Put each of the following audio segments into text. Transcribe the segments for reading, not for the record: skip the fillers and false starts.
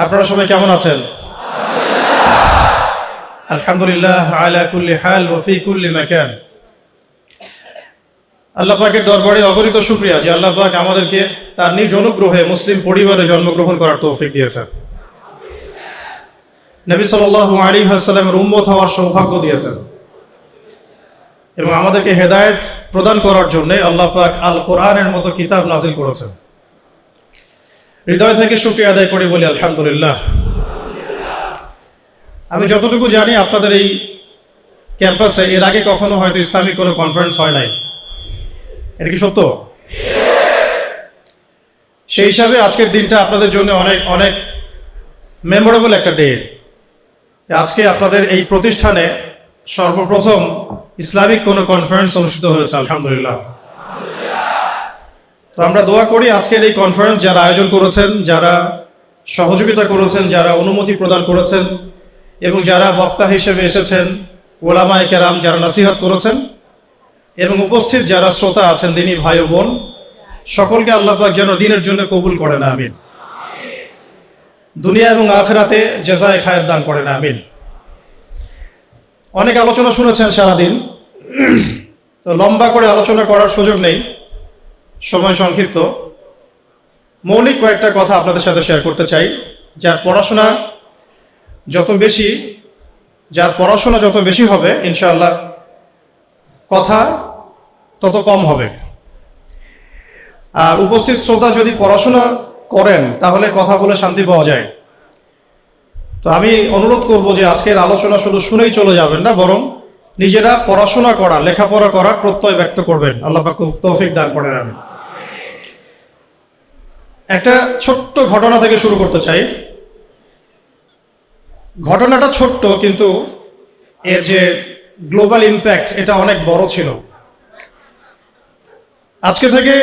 আপনারা সবাই কেমন আছেন? আলহামদুলিল্লাহ আলা কুল্লি হাল ওয়া ফি কুল্লি মাকান। আল্লাহ পাকের দরবারে অগণিত শুকরিয়া যে আল্লাহ পাক আমাদেরকে তার নিজ অনুগ্রহে মুসলিম পরিবারে জন্মগ্রহণ করার তৌফিক দিয়েছেন। নবী সাল্লাল্লাহু আলাইহি ওয়াসাল্লামের উম্মত হওয়ার সৌভাগ্য দিয়েছেন এবং আমাদেরকে হেদায়েত প্রদান করার জন্য আল্লাহ পাক আল কোরআনের মতো কিতাব নাজিল করেছেন। হৃদয় থেকে শুকরিয়া আদায় করে বলি আলহামদুলিল্লাহ। আমি যতটুকু জানি আপনাদের এই ক্যাম্পাসে এর আগে কখনো হয়তো ইসলামিক কোনো কনফারেন্স হয় নাই, এটা কি সত্য? সেই হিসাবে আজকের দিনটা আপনাদের জন্য অনেক অনেক মেমোরেবল একটা ডে। আজকে আপনাদের এই প্রতিষ্ঠানে সর্বপ্রথম ইসলামিক কোনো কনফারেন্স অনুষ্ঠিত হয়েছে আলহামদুলিল্লাহ। তো আমরা দোয়া করি আজকের এই কনফারেন্স যারা আয়োজন করেছেন, যারা সহযোগিতা করেছেন, যারা অনুমতি প্রদান করেছেন এবং যারা বক্তা হিসেবে এসেছেন, ওলামায়ে কেরাম যারা নসিহত করেছেন এবং উপস্থিত যারা শ্রোতা আছেন দিনী ভাই ও বোন, সকলকে আল্লাহ পাক যেন দিনের জন্য কবুল করেন আমিন। দুনিয়া এবং আখিরাতে জাযায়ে খায়ের দান করেন আমিন। অনেক আলোচনা শুনেছেন সারাদিন, তো লম্বা করে আলোচনা করার সুযোগ নেই, সময় সংক্ষিপ্ত। মৌলিক কয়েকটা কথা আপনাদের সাথে শেয়ার করতে চাই। যার পড়াশোনা যত বেশি হবে ইনশাআল্লাহ কথা তত কম হবে। আর উপস্থিত শ্রোতা যদি পড়াশোনা করেন তাহলে কথা বলে শান্তি পাওয়া যায়। তো আমি অনুরোধ করব যে আজকের আলোচনা শুধু শুনেই চলে যাবেন না, বরং নিজেরা পড়াশোনা করা, লেখাপড়া করার প্রত্যয় ব্যক্ত করবেন। আল্লাহ পাক তৌফিক দান করেন আমিন। একটা ছোট্ট ঘটনা থেকে শুরু করতে চাই। ঘটনাটা ছোট্ট কিন্তু এর যে গ্লোবাল ইম্প্যাক্ট এটা অনেক বড় ছিল। আজকে থেকে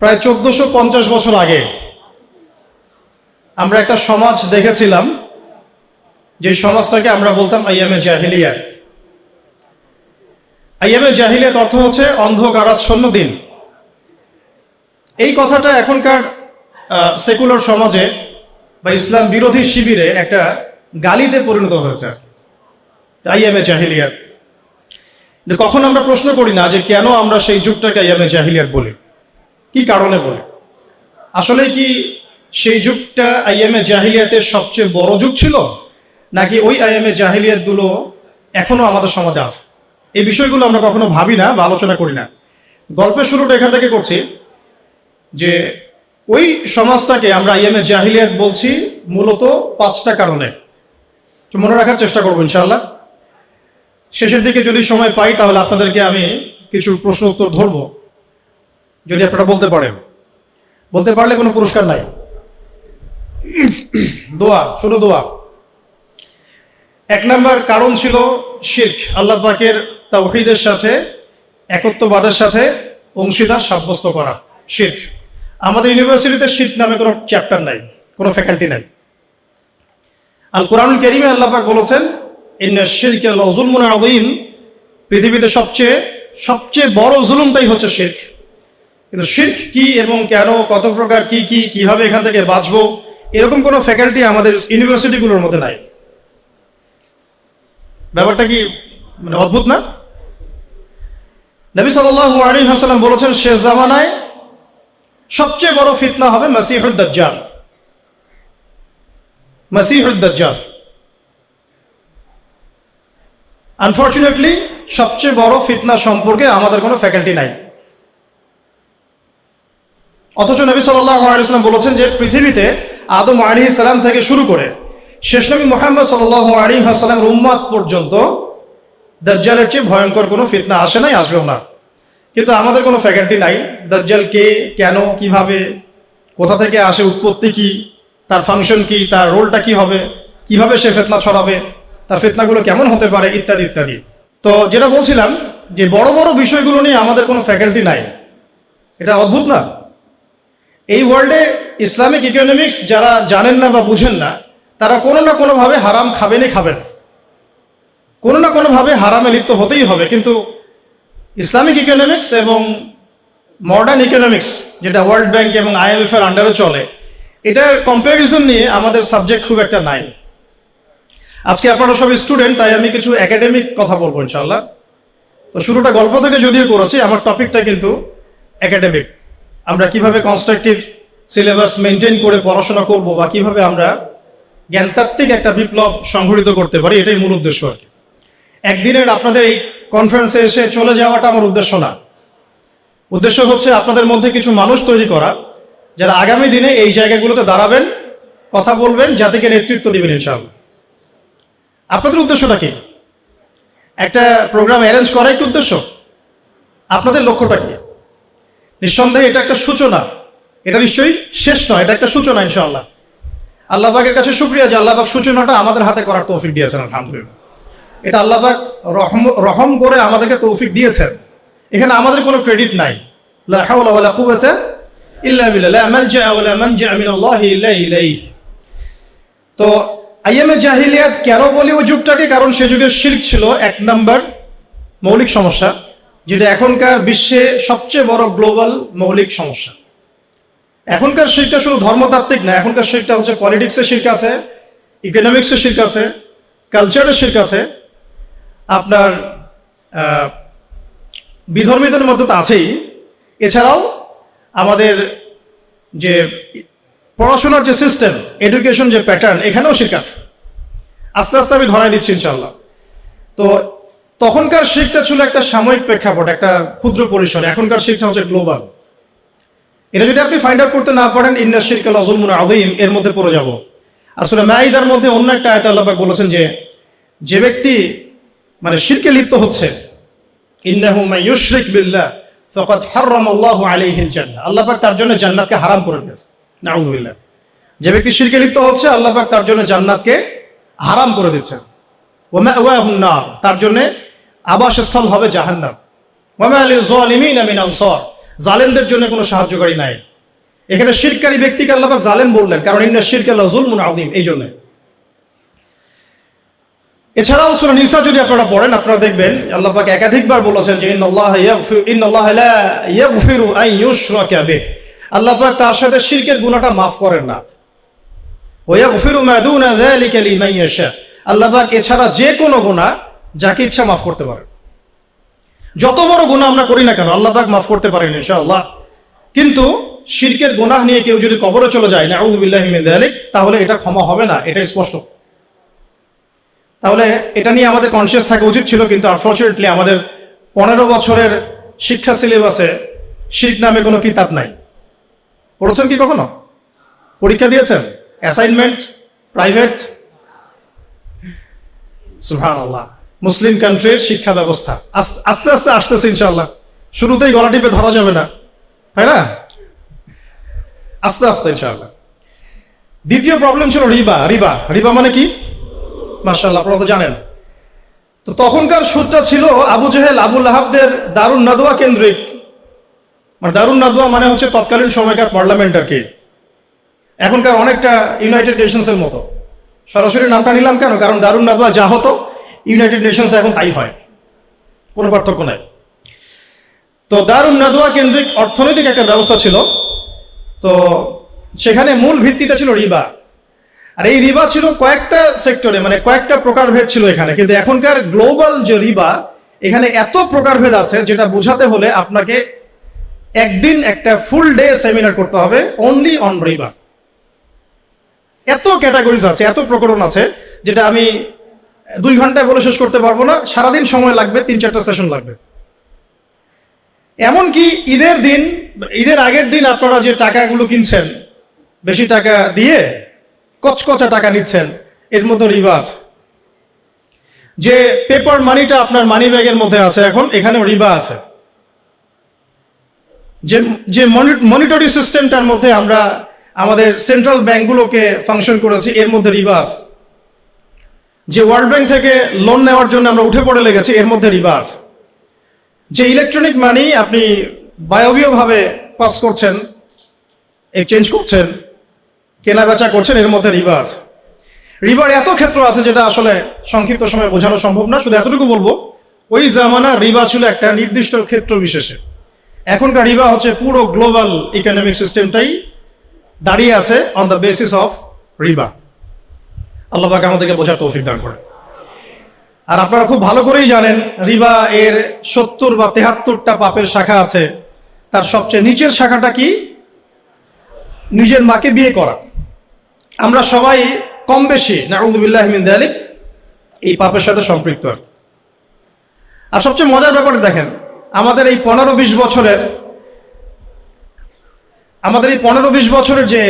প্রায় 1450 বছর আগে আমরা একটা সমাজ দেখেছিলাম, যে সমাজটাকে আমরা বলতাম আইয়ামে জাহিলিয়াত। আইয়ামে জাহিলিয়াত অর্থ হচ্ছে অন্ধকারাচ্ছন্ন দিন। এই কথাটা এখনকার সেকুলার সমাজে বা ইসলাম বিরোধী শিবিরে একটা গালিতে পরিণত হয়েছে, আইয়ামে জাহিলিয়াত। কখন আমরা প্রশ্ন করি না যে কেন আমরা সেই যুগটাকে আইয়ামে জাহিলিয়াত বলি, কি কারণে বলি? আসলে কি সেই যুগটা আইয়ামে জাহিলিয়াতের সবচেয়ে বড় যুগ ছিল, নাকি ওই আইয়ামে জাহিলিয়াত গুলো এখনো আমাদের সমাজে আছে? এই বিষয়গুলো আমরা কখনো ভাবি না বা আলোচনা করি না। গল্পের শুরুটা এখান থেকে করছি যে ওই সমাজটাকে আমরা আইয়ামে জাহিলিয়াত বলছি মূলত 5টা কারণে। তো মনে রাখার চেষ্টা করবো ইনশাআল্লাহ। শেষের দিকে যদি সময় পাই তাহলে আপনাদেরকে আমি কিছু প্রশ্ন উত্তর ধরবো, যদি আপনারা বলতে পারলে কোনো পুরস্কার নাই, দোয়া, শুধু দোয়া। 1 নম্বর কারণ ছিল শিরক, আল্লাহ পাকের তাওহীদের সাথে, একত্ববাদের সাথে অংশীদার সাব্যস্ত করা, শিরক। আমাদের ইউনিভার্সিটিতে শিরক নামে কোনো চ্যাপ্টার নাই, কোনো ফ্যাকাল্টি নাই। আল কোরআনুল কারীমে আল্লাহ পাক বলেছেন ইন্না শিরকা লাযুলমুন আযীম, পৃথিবীতে সবচেয়ে বড় জুলুমটাই হচ্ছে শিরক। কিন্তু শিরক কি এবং কেন, কত প্রকার, কিভাবে এখান থেকে বাঁচবো, এরকম কোনো ফ্যাকাল্টি আমাদের ইউনিভার্সিটিগুলোর মধ্যে নাই। ব্যাপারটা কি মানে অদ্ভুত না? নবী সাল্লাল্লাহু আলাইহি ওয়াসাল্লাম বলেছেন শেষ জামানায় সবচেয়ে বড় ফিতনা হবে মাসিহুদ দাজ্জাল। আনফরচুনেটলি সবচেয়ে বড় ফিতনা সম্পর্কে আমাদের কোনো ফ্যাকাল্টি নাই। অথচ নবী সাল্লাল্লাহু আলাইহি ওয়াসাল্লাম বলেছেন যে পৃথিবীতে আদম আলাইহিস সালাম থেকে শুরু করে শেষ নবী মুহাম্মদ সাল্লাল্লাহু আলাইহি ওয়াসাল্লামের উম্মত পর্যন্ত দাজ্জালের চেয়ে ভয়ঙ্কর কোনো ফিতনা আসে নাই, আসবেও না। কিন্তু আমাদের কোনো ফ্যাকাল্টি নাই। দাজ্জাল কে, কেন, কিভাবে, কোথা থেকে আসে, উৎপত্তি কি, তার ফাংশন কি, তার রোলটা কি হবে, কিভাবে সে ফিতনা ছড়াবে, তার ফিতনাগুলো কেমন হতে পারে, ইত্যাদি ইত্যাদি। তো যেটা বলছিলাম যে বড় বড় বিষয়গুলো নিয়ে আমাদের কোনো ফ্যাকাল্টি নাই। এটা অদ্ভুত না? এই ওয়ার্ল্ডে ইসলামিক ইকোনমিক্স যারা জানেন না বা বুঝেন না, তারা কোনো না কোনোভাবে হারাম খাবেন, কোনো না কোনোভাবে হারামে লিপ্ত হতেই হবে। কিন্তু ইসলামিক ইকোনমিক্স এবং মডার্ন ইকোনমিক্স, যেটা ওয়ার্ল্ড ব্যাংক এবং IMF এর আন্ডারে চলে, এটার কম্প্যারিজন নিয়ে আমাদের সাবজেক্ট খুব একটা নাই। আজকে আপনারা সবাই স্টুডেন্ট, তাই আমি কিছু একাডেমিক কথা বলবো ইনশাআল্লাহ। তো শুরুটা গল্প থেকে যদিও করেছি, আমার টপিকটা কিন্তু একাডেমিক। আমরা কিভাবে কনস্ট্রাকটিভ সিলেবাস মেনটেন করে পড়াশোনা করব বা কিভাবে আমরা জ্ঞানতাত্ত্বিক একটা বিপ্লব সংঘটিত করতে পারি, এটাই মূল উদ্দেশ্য আর কি। একদিনের আপনাদের এই কনফারেন্সে এসে চলে যাওয়াটা আমার উদ্দেশ্য না। উদ্দেশ্য হচ্ছে আপনাদের মধ্যে কিছু মানুষ তৈরি করা, যারা আগামী দিনে এই জায়গাগুলোতে দাঁড়াবেন, কথা বলবেন, জাতিকে নেতৃত্ব দিবেন ইনশাআল্লাহ। আপনাদের উদ্দেশ্যটা কি? একটা প্রোগ্রাম অ্যারেঞ্জ করাই কি উদ্দেশ্য? আপনাদের লক্ষ্যটা কি? নিঃসন্দেহে এটা একটা সূচনা, এটা নিশ্চয়ই শেষ নয়, এটা একটা সূচনা ইনশাআল্লাহ। আল্লাহ পাকের কাছে শুকরিয়া যে আল্লাহ পাক সূচনাটা আমাদের হাতে করার তৌফিক দিয়েছেন, আলহামদুলিল্লাহ। এটা আল্লাহ পাক রহম করে আমাদেরকে তৌফিক দিয়েছেন, এখানে আমাদের কোনো ক্রেডিট নাই। লা হাওলা ওয়ালা কুওয়াতা ইল্লা বিল্লাহ, লা মালজা ওয়ালা মানজা মিনাল্লাহি ইল্লা ইলাইহি। তো আইয়ামে জাহিলিয়াত কেন বলি ওই যুগটাকে? কারণ সে যুগে শিরক ছিল এক নাম্বার মৌলিক সমস্যা, যেটা এখনকার বিশ্বে সবচেয়ে বড় গ্লোবাল মৌলিক সমস্যা। এখনকার শিরকটা শুধু ধর্মতাত্ত্বিক না, এখনকার শিরকটা হচ্ছে পলিটিক্সের শিরক আছে, ইকোনমিক্সের শিরক আছে, কালচারের শিরক আছে, আপনার বিধর্মীদের মধ্যে তো আছেই। এছাড়াও আমাদের যে পড়াশোনার যে সিস্টেম, এডুকেশন যে প্যাটার্ন, এখানেও শিরক আছে। আস্তে আস্তে আমি ধরাই দিচ্ছি ইনশাআল্লাহ। তো তখনকার শিরকটা ছিল একটা সাময়িক প্রেক্ষাপট, একটা ক্ষুদ্র পরিসরে। এখনকার শিরকটা হচ্ছে গ্লোবাল। এটা যদি আপনি ফাইন্ড আউট করতে না পারেন, ইন্না শিরকা লাযুলমুন আযীম, এর মধ্যে পড়ে যাব। আর সূরা মাঈদার মধ্যে অন্য একটা আয়াতে আল্লাহ পাক বলেছেন যে ব্যক্তি মানে শিরকে লিপ্ত হচ্ছে, ইন্নাহু মান ইউশরিক বিল্লাহ ফাকাদ হারামাল্লাহু আলাইহিল জান্নাহ, আল্লাহ পাক তার জন্য জান্নাতকে হারাম করে দিয়েছে। নাউযুবিল্লাহ। যে ব্যক্তি শিরকে লিপ্ত হচ্ছে, আল্লাহ পাক তার জন্য জান্নাতকে হারাম করে দিয়েছেন। ওয়া মাওয়াহুন নার, তার জন্য আবাসস্থল হবে জাহান্নাম। ওয়া মা লিয-যালিমিনা মিন আনসার, জালেমদের জন্য কোনো সাহায্যকারী নাই। এখানে শিরককারী ব্যক্তিকে আল্লাহ পাক জালেম বললেন, কারণ ইন্না শিরকা লাযুলমুন আযীম, এই জন্য। এছাড়াও সূরা নিসা যদি আপনারা পড়েন, আপনারা দেখবেন আল্লাহ পাক একাধিকবার বলেছেন যে ইন্নাল্লাহা লা ইয়াগফিরু আন ইউশরাকা বিহি, আল্লাহ পাক তার সাথে শিরকের গুনাহটা মাফ করেন না। ওয়া ইয়াগফিরু মা দুনা যালিকা লিমান ইয়াশা, আল্লাহ পাক এছাড়া যে কোনো গুনাহ যাকে ইচ্ছা মাফ করতে পারেন। যত বড় গুনাহ আমরা করি না কেন, আল্লাহ পাক মাফ করতে পারেন ইনশাআল্লাহ। কিন্তু শিরকের গুনাহ নিয়ে কেউ যদি কবরে চলে যায়, নাউযু বিল্লাহি মিন যালিক, তাহলে এটা ক্ষমা হবে না, এটা স্পষ্ট। তাহলে এটা নিয়ে আমাদের কনসিয়াস থাকা উচিত ছিল, কিন্তু আনফরচুনেটলি আমাদের 15 বছরের শিক্ষা সিলেবাসে শিরক নামে কোনো কিতাব নাই। পড়েছেন কি কখনো? পরীক্ষা দিয়েছেন? Assignment private? সুবহানাল্লাহ। মুসলিম কান্ট্রির শিক্ষা ব্যবস্থা আস্তে আস্তে আসতেছে ইনশাআল্লাহ। শুরুতেই গলা টিপে ধরা যাবে না, তাই না? আস্তে আস্তে ইনশাআল্লাহ। দ্বিতীয় প্রবলেম ছিল রিবা। রিবা মানে কি? মাশাআল্লাহ, আপনারা তো জানেন। তো তখনকার সুদটা ছিল আবু জেহেল, আবু লাহাবদের দারুন নাদওয়া কেন্দ্রিক। মানে দারুন নাদওয়া মানে হচ্ছে তৎকালীন সময়কার পার্লামেন্ট আর কি। এখনকার অনেকটা ইউনাইটেড নেশনসের মতো। সরাসরি নামটা নিলাম কেন? কারণ দারুন নাদওয়া যা হতো ইউনাইটেড নেশনস এখন তাই হয়, কোনো পার্থক্য নাই। তো দারুন নাদওয়া কেন্দ্রিক অর্থনৈতিক একটা ব্যবস্থা ছিল। তো সেখানে মূল ভিত্তিটা ছিল রিবা। আর এই রিবা ছিল কয়েকটা সেক্টরে, মানে কয়েকটা প্রকারভেদ ছিল এখানে। কিন্তু এখনকার গ্লোবাল যে রিবা, এখানে এত প্রকারভেদ আছে যেটা বোঝাতে হলে আপনাকে একদিন একটা ফুল ডে সেমিনার করতে হবে অনলি অন রিবা। এত ক্যাটাগরিজ আছে, এত প্রকরণ আছে, যেটা আমি 2 ঘন্টায় বলে শেষ করতে পারবো না। সারাদিন সময় লাগবে, 3-4টা সেশন লাগবে। এমনকি ঈদের আগের দিন আপনারা যে টাকাগুলো কিনছেন, বেশি টাকা দিয়ে কচকচা টাকা নিচ্ছেন, এর মধ্যে রিবা আছে। যে পেপার মানিটা আপনার মানি ব্যাগের মধ্যে আছে এখন, এখানেও রিবা আছে। যে মনিটরি সিস্টেমটার মধ্যে আমরা আমাদের সেন্ট্রাল ব্যাংকগুলোকে ফাংশন করেছি, এর মধ্যে রিবা আছে। যে ওয়ার্ল্ড ব্যাংক থেকে লোন নেওয়ার জন্য আমরা উঠে পড়ে লেগেছি, এর মধ্যে রিবা আছে। যে ইলেকট্রনিক মানি আপনি বায়বীয়ভাবে পাস করছেন, এক্সচেঞ্জ করছেন, কেনা বেচা করছেন, এর মধ্যে রিবা আছে। রিবার এত ক্ষেত্র আছে যেটা আসলে সংক্ষিপ্ত সময়ে বোঝানো সম্ভব না। শুধু এতটুকু বলবো, ওই জামানা রিবা ছিল একটা নির্দিষ্ট ক্ষেত্র বিশেষে। এখনকার রিবা হচ্ছে পুরো গ্লোবাল ইকোনমিক সিস্টেমটাই দাঁড়িয়ে আছে অন দ্য বেসিস অফ রিবা। আল্লাহ পাক আমাদেরকে বোঝার তৌফিক দান করে। আর আপনারা খুব ভালো করেই জানেন রিবা এর 70 বা 73টা পাপের শাখা আছে। তার সবচেয়ে নিচের শাখাটা কি? নিজের মাকে বিয়ে করা। আমরা সবাই কম বেশি নাউযুবিল্লাহি মিন যালিক এই পাপের সাথে সম্পৃক্ত। আর সবচেয়ে মজার ব্যাপারটা দেখেন, আমাদের এই 15-20 বছরের যে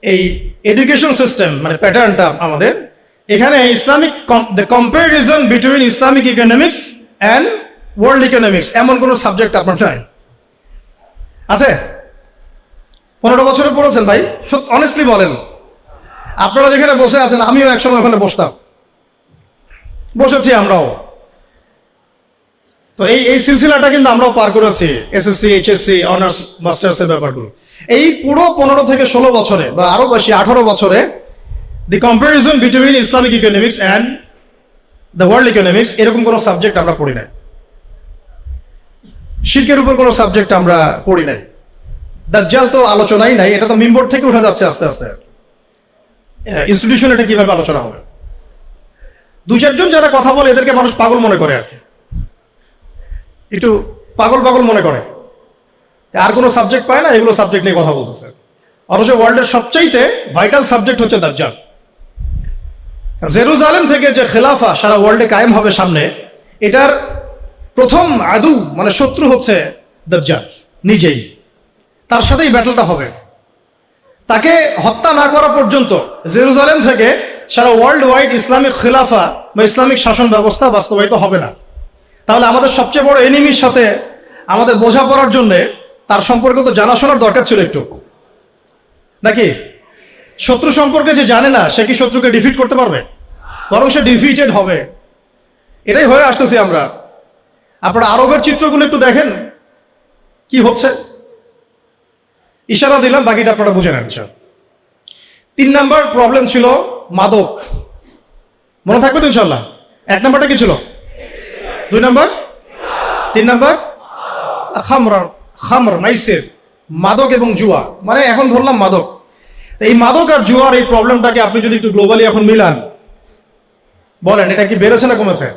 এই এডুকেশন সিস্টেম মানে প্যাটার্নটা আমাদের এখানে Islamic the comparison between Islamic economics and world economics এমন কোনো সাবজেক্ট আপনার নাই আছে? 15 বছরে পড়েছেন ভাই? অনেস্টলি বলেন। আপনারা যেখানে বসে আছেন আমিও একসময় ওখানে বসেছি আমরাও। তো এই সিলসিলাটা কিন্তু আমরাও পার করেছি, এসএসসি, এইচএসসি, অনার্স, মাস্টার্সের ব্যাপারগুলো। এই পুরো 15 থেকে 16 বছরে বা আরো বেশি 18 বছরে the comparison between Islamic economics and the world economics এরকম কোনো সাবজেক্ট আমরা পড়ি নাই। শিরকের উপর কোনো সাবজেক্ট আমরা পড়ি নাই। দাজ্জাল তো আলোচনাই নাই, এটা তো মিম্বর থেকে উঠে যাচ্ছে আস্তে আস্তে। ইনস্টিটিউশন এটা কিভাবে আলোচনা হবে? 2-4 জন যারা কথা বলে এদেরকে মানুষ পাগল মনে করে, আর কি একটু পাগল মনে করে, আর কোনো সাবজেক্ট পায় না, এগুলো সাবজেক্ট নিয়ে কথা বলতেছে। অথচ ওয়ার্ল্ডের সবচাইতে ভাইটাল সাবজেক্ট হচ্ছে দাজ্জাল। জেরুজালেম থেকে যে খেলাফা সারা ওয়ার্ল্ডে কায়েম হবে সামনে, এটার প্রথম আদু মানে শত্রু হচ্ছে দাজ্জাল নিজেই। তার সাথেই ব্যাটলটা হবে। তাকে হত্যা না করা পর্যন্ত জেরুজালেম থেকে সারা ওয়ার্ল্ড ওয়াইড ইসলামিক খেলাফা বা ইসলামিক শাসন ব্যবস্থা বাস্তবায়িত হবে না। তাহলে আমাদের সবচেয়ে বড় এনিমির সাথে আমাদের বোঝাপড়ার জন্য তার সম্পর্কে তো জানাশোনার দরকার ছিল একটু, নাকি? শত্রু সম্পর্কে যে জানে না সে কি শত্রুকে ডিফিট করতে পারবে? বরং সে ডিফিটেড হবে। এটাই হয়ে আসতেছি আমরা। আপনারা আরবের চিত্রগুলো একটু দেখেন কি হচ্ছে। ইশারা দিলাম, বাকিটা আপনারা বুঝে নেন। 3 নাম্বার প্রবলেম ছিল মাদক। মনে থাকবে তো ইনশাল্লাহ? 1 নাম্বারটা কি ছিল? 2 নাম্বার? 3 নাম্বার খামর মাইসির, মাদক এবং জুয়া। মানে এখন ধরলাম মাদক। এই মাদক আর জুয়ার এই প্রবলেমটাকে আপনি যদি একটু গ্লোবালি এখন মিলান, বলেন এটা কি বেড়েছে না কমেছে?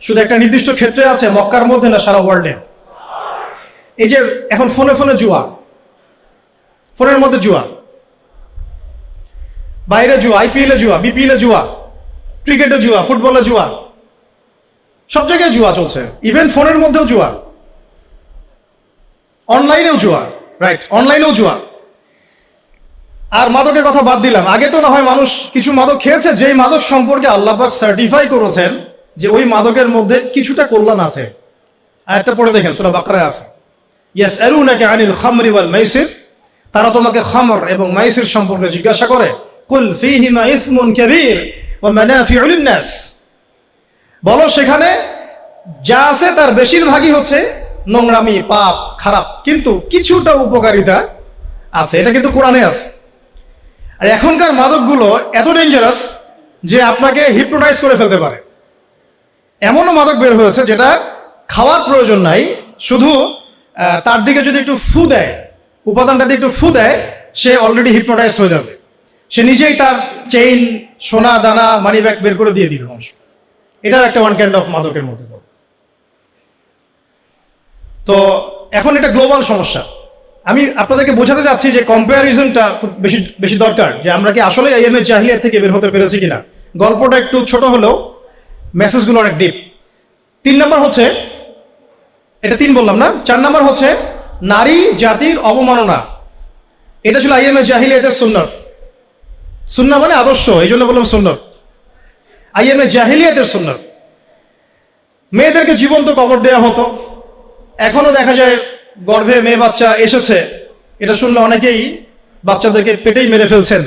শুধু একটা নির্দিষ্ট ক্ষেত্রে আছে মক্কার মধ্যে না সারা ওয়ার্ল্ডে? এই যে এখন ফোনে জুয়া, ফোনের মধ্যে জুয়া, বাইরে জুয়া, আইপিএলে জুয়া, বিপিএলে জুয়া, ক্রিকেটে জুয়া, ফুটবলে জুয়া, সব জায়গায় জুয়া চলছে। ইভেন ফোনের মধ্যেও জুয়া, অনলাইনেও জুয়া, রাইট, অনলাইনেও জুয়া। আর মাদকের কথা বাদ দিলাম। আগে তো না হয় মানুষ কিছু মাদক খেয়েছে, যেই মাদক সম্পর্কে আল্লাহ পাক সার্টিফাই করেছেন যে ওই মাদকের মধ্যে কিছুটা কল্যাণ আছে। আয়াতটা পড়ে দেখেন, সূরা বাকারায় আছে, ইয়াসআলুনাকা আনিল খামরি ওয়াল মাইসির, তারা তোমাকে খামর এবং মাইসির সম্পর্কে জিজ্ঞাসা করে। কুল ফীহিমা ইসমুন কাবীর ওয়া মানাফিউ লিন-নাস, বলো সেখানে যা আছে তার বেশিরভাগই হচ্ছে নোংরামি, পাপ, খারাপ, কিন্তু কিছুটা উপকারিতা আছে। এটা কিন্তু কোরআনে আছে। আর এখনকার মাদকগুলো এত ডেঞ্জারাস যে আপনাকে হিপনোটাইজ করে ফেলতে পারে। এমনও মাদক বের হয়েছে যেটা খাওয়ার প্রয়োজন নাই, শুধু তার দিকে যদি একটু ফু দেয়, উপাদানটা দিয়ে একটু ফু দেয়, সে অলরেডি হিপনোটাইজ হয়ে যাবে। সে নিজেই তার চেইন, সোনা দানা, মানি ব্যাগ বের করে দিয়ে দিবে মানুষ। এটাও একটা ওয়ান কাইন্ড অফ মাদকের মধ্যে। তো এখন এটা গ্লোবাল সমস্যা। আমি আপনাদেরকে বোঝাতে চাচ্ছি যে কম্পারিজনটা খুব বেশি দরকার, যে আমরা কি আসলে আইএমএ জাহিলিয়াত থেকে বের হতে পেরেছি কিনা। গল্পটা একটু ছোট হলেও মেসেজগুলো অনেক ডিপ। 3 নাম্বার হচ্ছে, এটা 3 বললাম না, 4 নাম্বার হচ্ছে নারী জাতির অবমাননা। এটা ছিল আইএমএ জাহিলিয়াতের সুন্নাত। সুন্নাহ মানে আদর্শ, এই জন্য বললাম সুন্নাত। আইএমএ জাহিলিয়াতের সুন্নাত। মেয়েদেরকে জীবন্ত কবর দেওয়া হতো। এখনো দেখা যায় গর্ভে মেয়ে বাচ্চা এসেছে, এটা শুনলে অনেকেই বাচ্চাদেরকে পেটেই মেরে ফেলছেন।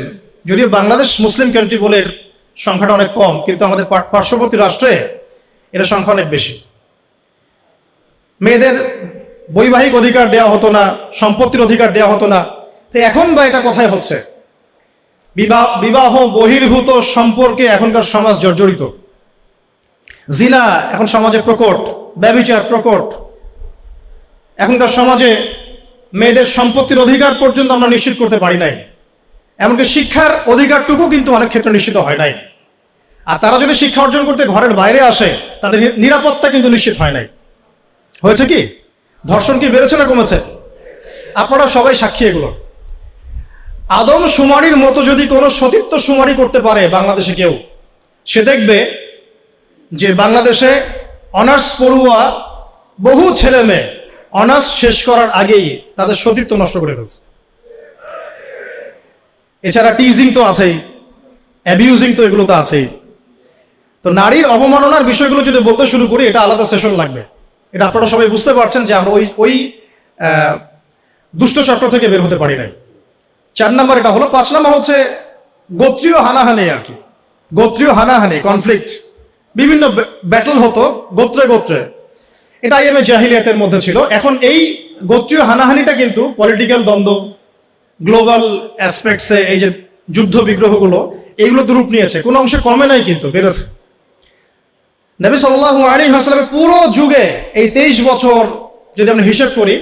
যদিও বাংলাদেশ মুসলিম কান্ট্রি বলে সংখ্যাটা অনেক কম, কিন্তু আমাদের পার্শ্ববর্তী রাষ্ট্রে এটা সংখ্যা অনেক বেশি। মেয়েদের বৈবাহিক অধিকার দেওয়া হতো না, সম্পত্তির অধিকার দেওয়া হতো না। তো এখন বা এটা কোথায় হচ্ছে? বিবাহ বহির্ভূত সম্পর্কে এখনকার সমাজ জর্জরিত। জিনা এখন সমাজে প্রকট, ব্যভিচার প্রকট। এখনকার সমাজে মেয়েদের সম্পত্তির অধিকার পর্যন্ত আমরা নিশ্চিত করতে পারি নাই। এমনকি শিক্ষার অধিকারটুকু কিন্তু অনেক ক্ষেত্রে নিশ্চিত হয় নাই। আর তারা যদি শিক্ষা অর্জন করতে ঘরের বাইরে আসে, তাদের নিরাপত্তা কিন্তু নিশ্চিত হয় নাই। হয়েছে কি? ধর্ষণ কি বেড়েছে না কমেছে? আপনারা সবাই সাক্ষী এগুলো। আদম শুমারির মতো যদি কোনো সতীত্ব শুমারি করতে পারে বাংলাদেশে কেউ, সে দেখবে যে বাংলাদেশে অনার্স পড়ুয়া বহু ছেলে মেয়ে অনার্স শেষ করার আগেই তাদের সতীত্ব নষ্ট করে ফেলছে। এছাড়া টিজিং তো আছেই, অ্যাবিউজিং তো এগুলো তো আছেই। তো নারীর অবমাননার বিষয়গুলো যদি বলতে শুরু করি, এটা আলাদা সেশন লাগবে। এটা আপনারা সবাই বুঝতে পারছেন যে আমরা ওই দুষ্ট চক্র থেকে বের হতে পারি নাই। 4 নাম্বার এটা হলো। 5 নাম্বার হচ্ছে গোত্রীয় হানাহানি আর কি। গোত্রীয় হানাহানি, কনফ্লিক্ট, বিভিন্ন ব্যাটল হতো গোত্রে গোত্রে। এটা আইএমএ জাহিলিয়াতের মধ্যে ছিল। এখন এই গোত্রীয় হানাহানিটা কিন্তু পলিটিক্যাল দ্বন্দ্ব, গ্লোবাল অ্যাসপেক্টসে এই যে যুদ্ধ বিগ্রহগুলো, এইগুলো তো রূপ নিয়েছে, কোনো অংশে কমে নাই, কিন্তু বেড়েছে। নবী সাল্লাল্লাহু আলাইহি ওয়াসাল্লামের পুরো যুগে এই 23 বছর যদি আমরা হিসেব করি,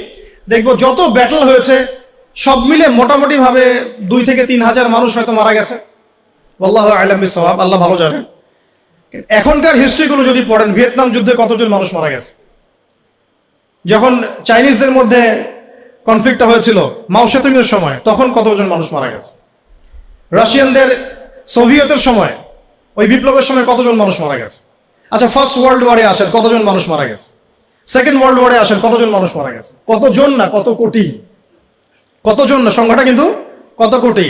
দেখবো যত ব্যাটল হয়েছে সব মিলে মোটামুটি ভাবে 2 থেকে 3 হাজার মানুষ হয়তো মারা গেছে। আল্লাহু আ'লাম বিস-সাওয়াব, আল্লাহ ভালো জানেন। এখনকার হিস্ট্রিগুলো যদি পড়েন, ভিয়েতনাম যুদ্ধে কতজন মানুষ মারা গেছে, যখন চাইনিজদের মধ্যে কনফ্লিক্টটা হয়েছিল মাও সেতুংয়ের সময়, তখন কতজন মানুষ মারা গেছে, রাশিয়ানদের সোভিয়েতের সময় ওই বিপ্লবের সময় কতজন মানুষ মারা গেছে। আচ্ছা, ফার্স্ট ওয়ার্ল্ড ওয়ারে আসেন, কতজন মানুষ মারা গেছে। সেকেন্ড ওয়ার্ল্ড ওয়ারে আসেন, কতজন মানুষ মারা গেছে। কতজন না, কত কোটি। কতজন না, সংখ্যাটা কিন্তু কত কোটি।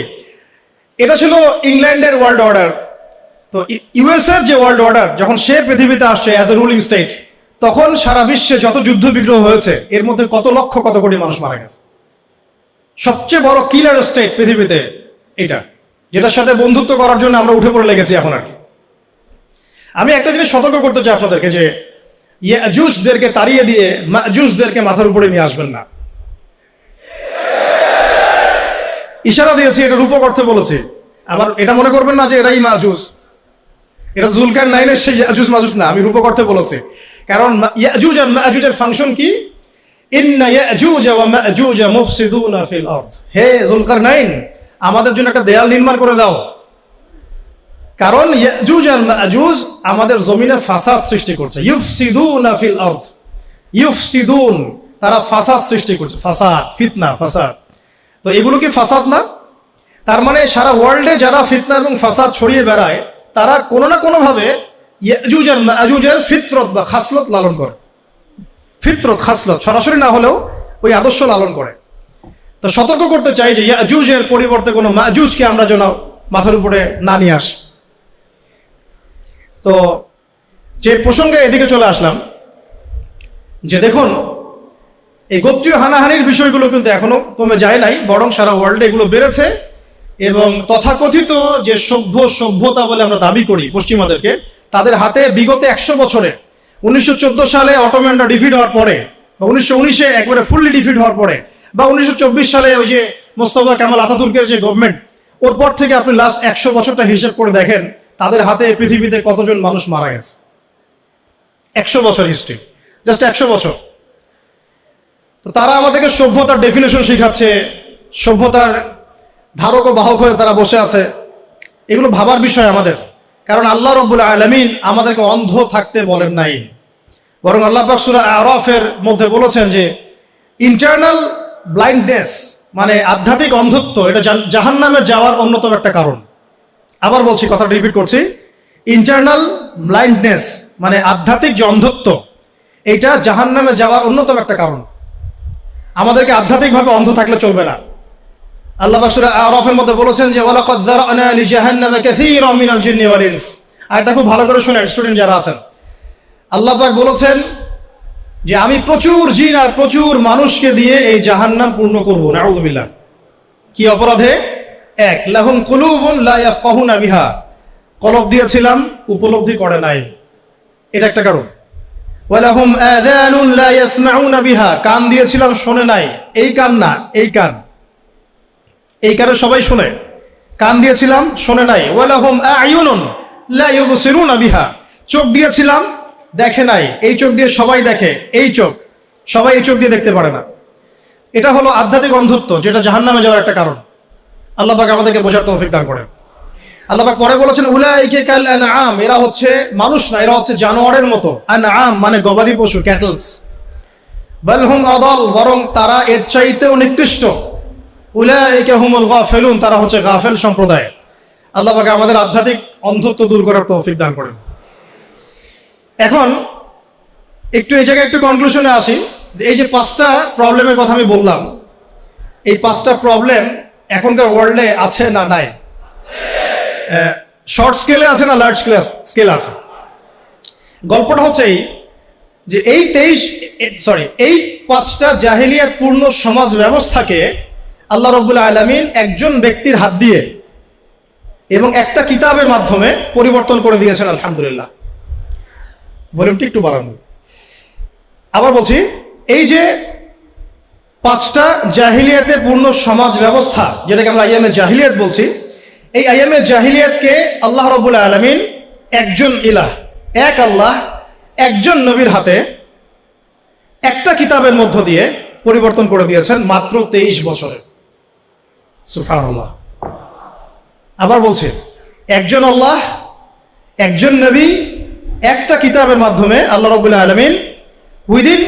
এটা ছিল ইংল্যান্ডের ওয়ার্ল্ড অর্ডার। তো ইউএসএর যে ওয়ার্ল্ড অর্ডার, যখন সে পৃথিবীতে আসছে অ্যাজ এ রুলিং স্টেট, তখন সারা বিশ্বে যত যুদ্ধ বিগ্রহ হয়েছে এর মধ্যে কত লক্ষ কত কোটি মানুষ মারা গেছে। সবচেয়ে বড় কিলার স্টেট পৃথিবীতে এটা, যেটার সাথে বন্ধুত্ব করার জন্য আমরা উঠে পড়ে লেগেছি এখন আর কি। আমি একটা জিনিস সতর্ক করতে চাই আপনাদেরকে, যে ইয়াজুজদেরকে তাড়িয়ে দিয়ে মাজুজদেরকে মাথার উপরে নিয়ে আসবেন না। ইশারা দিয়েছি, এটা রূপক অর্থে বলেছি। আবার এটা মনে করবেন না যে এরাই মাজুজ, এটা যুলকারনাইনের সেই ইয়াজুজ মাজুজ না, আমি রূপক অর্থে বলেছি। কারণ ইয়াজুজ আর মাজুজের ফাংশন কি? ইন্না ইয়াজুজ ওয়া মাজুজ মুফসিদুনা ফিল আরদ। হে যুলকারনাইন, আমাদের জন্য একটা দেয়াল নির্মাণ করে দাও, কারণ ইয়াজুজ আর মাজুজ আমাদের জমিনে ফাসাদ সৃষ্টি করছে। ইউফসিদুনা ফিল আরদ, ইউফসিদুন, তারা ফাসাদ সৃষ্টি করছে। ফাসাদ, ফিতনা, ফাসাদ। তো এগুলো কি ফাসাদ না? তার মানে সারা ওয়ার্ল্ডে যারা ফিতনা এবং ফাসাদ ছড়িয়ে বেড়ায়, তারা কোনো না কোনো ভাবে ইয়াজুজ আর মাজুজের ফিতরত বা খাসলত লালন করে। ফিতরত, খাসলত সরাসরি না হলেও ওই আদর্শ লালন করে। তো সতর্ক করতে চাই যে ইয়াজুজের পরিবর্তে কোনো মাজুজকে আমরা যেন মাথার উপরে না নিয়ে আসি। তো যে প্রসঙ্গে এদিকে চলে আসলাম, যে দেখুন এই গোত্রীয় হানাহানির বিষয়গুলো কিন্তু এখনো কমে যায় নাই, বরং সারা ওয়ার্ল্ডে এগুলো বেড়েছে। এবং তথাকথিত যে সভ্যতা বলে আমরা দাবি করি পশ্চিমাদেরকে, তাদের হাতে বিগত 100 বছরে 1914 সালে অটোম্যানরা ডিফিট হওয়ার পরে, বা 1919-এ একবারে ফুললি ডিফিট হওয়ার পরে, বা 1924 সালে ওই যে মোস্তফা কামাল আতাতুর্কের যে গভর্নমেন্ট, ওর পর থেকে আপনি লাস্ট 100 বছরটা হিসেব করে দেখেন তাদের হাতে পৃথিবীতে কতজন মানুষ মারা গেছে। 100 বছর হিস্ট্রি, জাস্ট 100 বছর। তো তারা আমাদেরকে সভ্যতার ডেফিনেশন শিখাচ্ছে, সভ্যতার ধারক ও বাহক হয়ে তারা বসে আছে। এগুলো ভাবার বিষয় আমাদের, কারণ আল্লাহ রাব্বুল আলামিন আমাদেরকে অন্ধ থাকতে বলেন নাই, বরং আল্লাহ পাক সূরা আরাফের মধ্যে বলেছেন যে ইন্টারনাল ব্লাইন্ডনেস মানে আধ্যাত্মিক অন্ধত্ব, এটা জাহান্নামে যাওয়ার অন্যতম একটা কারণ। আবার বলছি, কথাটা রিপিট করছি, ইন্টারনাল ব্লাইন্ডনেস মানে আধ্যাত্মিক যে অন্ধত্ব, এটা জাহান্নামে যাওয়ার অন্যতম একটা কারণ। আমাদেরকে আধ্যাত্মিকভাবে অন্ধ থাকলে চলবে না। আল্লাহ পাক সূরা আরাফের মধ্যে বলেছেন যে ওয়ালাকাদ যারানা লিজাহান্নামা কাসীরাম মিনাল জিন্নি ওয়াল ইনস। আর এটা খুব ভালো করে শুনেন স্টুডেন্ট যারা আছেন। আল্লাহ পাক বলেছেন যে আমি প্রচুর জিন আর প্রচুর মানুষকে দিয়ে এই জাহান্নাম পূর্ণ করব। নাউযুবিল্লাহ। কি অপরাধে? এক, লাহুম কুলুবুন লা ইয়াফকাহুনা বিহা, কলব দিয়েছিলাম উপলব্ধি করে নাই, এটা একটা কারণ। ওয়ালাহুম আযানুন লা ইয়াসমাউনা বিহা, কান দিয়েছিলাম শোনে নাই। এই কান না, এই কান, এই কানে সবাই শুনে, কান দিয়েছিলাম শোনে নাই। ওয়ালাহুম আ'য়ুনুন লা ইউবসিরুনা বিহা, চোখ দিয়েছিলাম দেখে নাই। এই চোখ দিয়ে সবাই দেখে, এই চোখ, সবাই এই চোখ দিয়ে দেখতে পারে না। এটা হলো আধ্যাত্মিক অন্ধত্ব, যেটা জাহান্নামে যাওয়ার একটা কারণ। আল্লাহ পাক আমাদেরকে বোঝার তৌফিক দান করেন। আল্লাহ পাক পরে বলেছেন উলাইকা কাল আনআম, এরা হচ্ছে মানুষ না, এরা হচ্ছে জানোয়ারের মতো। আনআম মানে গবাদি পশু, ক্যাটলস। বাল হুম আদাল, বরং তারা এর চাইতেও নিকৃষ্ট। উলাইকা হুমুল গাফিলুন, তারা হচ্ছে গাফেল সম্প্রদায়। আল্লাহ পাক আমাদের আধ্যাত্মিক অন্ধত্ব দূর করার তৌফিক দান করেন। এখন একটু এই জায়গায় একটু কনক্লুশনে আসি। এই যে 5টা প্রবলেমের কথা আমি বললাম, এই 5টা প্রবলেম এখনকার ওয়ার্ল্ডে আছে না নাই? শর্ট স্কেলে আছে না লার্জ স্কেলে আছে? গল্পটা হচ্ছে এই যে এই 5টা জাহেলিয়াত পূর্ণ সমাজ ব্যবস্থাকে আল্লাহ রাব্বুল আলামিন একজন ব্যক্তির হাত দিয়ে এবং একটা কিতাবের মাধ্যমে পরিবর্তন করে দিয়েছেন। আলহামদুলিল্লাহ। ভলিউমটি একটু বাড়ানো। আবার বলছি, এই যে 5টা জাহিলিয়াতে পূর্ণ সমাজ ব্যবস্থা, যেটাকে আমরা আইয়ামে জাহিলিয়াত বলছি, এই আইয়ামে জাহিলিয়াতকে আল্লাহ রাব্বুল আলামিন একজন ইলাহ, এক আল্লাহ, একজন নবীর হাতে একটা কিতাবের মধ্য দিয়ে পরিবর্তন করে দিয়েছেন মাত্র 23 বছরে। সুবহানাল্লাহ। আবার বলছি, একজন আল্লাহ, একজন নবী, একটা কিতাবের মাধ্যমে আল্লাহ রাব্বুল আলামিন উইদিন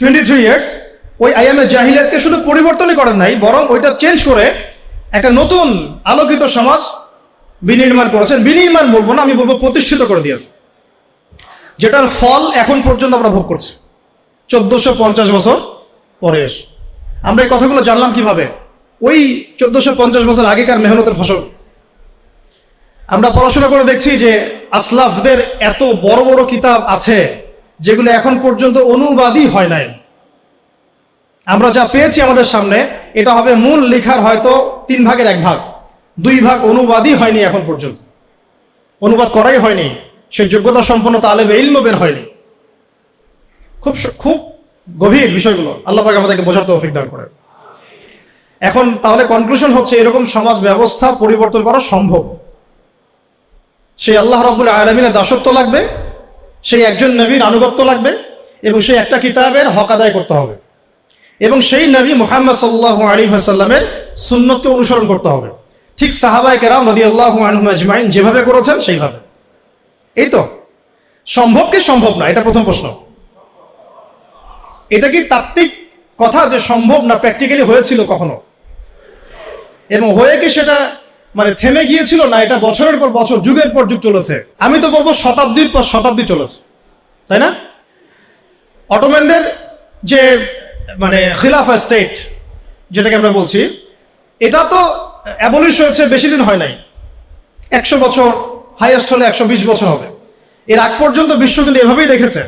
23 ইয়ার্স ওই আইয়ামে জাহিলিয়াতকে শুধু পরিবর্তনই করেন নাই, বরং ওইটা চেঞ্জ করে একটা নতুন আলোকিত সমাজ বিনির্মাণ করেছেন। বিনির্মাণ বলবো না, আমি বলবো প্রতিষ্ঠিত করে দিয়েছে, যেটার ফল এখন পর্যন্ত আমরা ভোগ করছি 1450 বছর পরে এসে। আমরা এই কথাগুলো জানলাম কিভাবে? ওই 1450 বছর আগেকার মেহনতের ফসল। আমরা পড়াশোনা করে দেখছি যে আসলাফদের এত বড় বড় কিতাব আছে যেগুলো এখন পর্যন্ত অনুবাদই হয় নাই। আমরা যা পেয়েছি আমাদের সামনে, এটা হবে মূল লেখার হয়তো 3 ভাগের 1 ভাগ, 2 ভাগ অনুবাদই হয়নি এখন পর্যন্ত। অনুবাদ করাই হয়নি, সেই যোগ্যতা সম্পন্ন তালেবে ইলম বের হয়নি। খুব গভীর বিষয়গুলো। আল্লাহ পাক আমাদেরকে বোঝার তৌফিক দান করেন। এখন তাহলে কনক্লুশন হচ্ছে, এরকম সমাজ ব্যবস্থা পরিবর্তন করা সম্ভব। সেই আল্লাহ রাব্বুল আলামিনের দাসত্ব লাগবে, সেই একজন নবীর আনুগত্য লাগবে, এবং সেই একটা কিতাবের হক আদায় করতে হবে, এবং সেই নবী মুহাম্মদ সাল্লাল্লাহু আলাইহি ওয়াসাল্লামের সুন্নতকে অনুসরণ করতে হবে, ঠিক সাহাবায়ে কেরাম রাদিয়াল্লাহু আনহুম আজমাইন যেভাবে করেছেন সেইভাবে। এই তো সম্ভব কি সম্ভব না? এটা প্রথম প্রশ্ন। এটা কি তাত্ত্বিক কথা যে সম্ভব না? প্র্যাকটিক্যালি হয়েছিল কখনো? এবং হয়ে কি সেটা মানে থেমে গিয়েছিল না? এটা বছরের পর বছর, যুগের পর যুগ চলেছে। আমি তো বলবো শতাব্দীর পর শতাব্দী চলেছে, তাই না? অটোম্যানদের যে মানে খিলাফা স্টেট যেটাকে আমরা বলছি, এটা তো অ্যাবলিশ হয়েছে বেশি দিন হয় নাই, 100 বছর, হাইয়েস্ট হলে 120 বছর হবে। এর আগ পর্যন্ত বিশ্ব কিন্তু এভাবেই দেখেছে।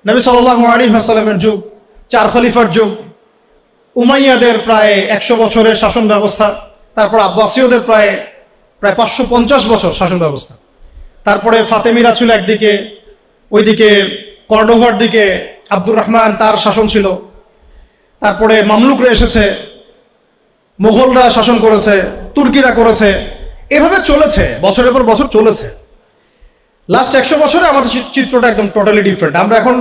নবী সাল্লাল্লাহু আলাইহি ওয়াসাল্লামের যুগ, 4 খলিফার যুগ, উমাইয়াদের প্রায় 100 বছরের শাসন ব্যবস্থা, তারপর আব্বাসীয়দের প্রায় 550 বছর শাসন ব্যবস্থা, তারপরে ফাতেমিরা ছিল একদিকে, ওইদিকে কর্ডোভার দিকে আব্দুর রহমান, তার শাসন ছিল, তারপরে মামলুকরা এসেছে, মুঘলরা শাসন করেছে, তুর্কিরা করেছে, এভাবে চলেছে, বছরের পর বছর চলেছে। লাস্ট 100 বছরে আমাদের চিত্রটা একদম টোটালি ডিফারেন্ট। আমরা এখন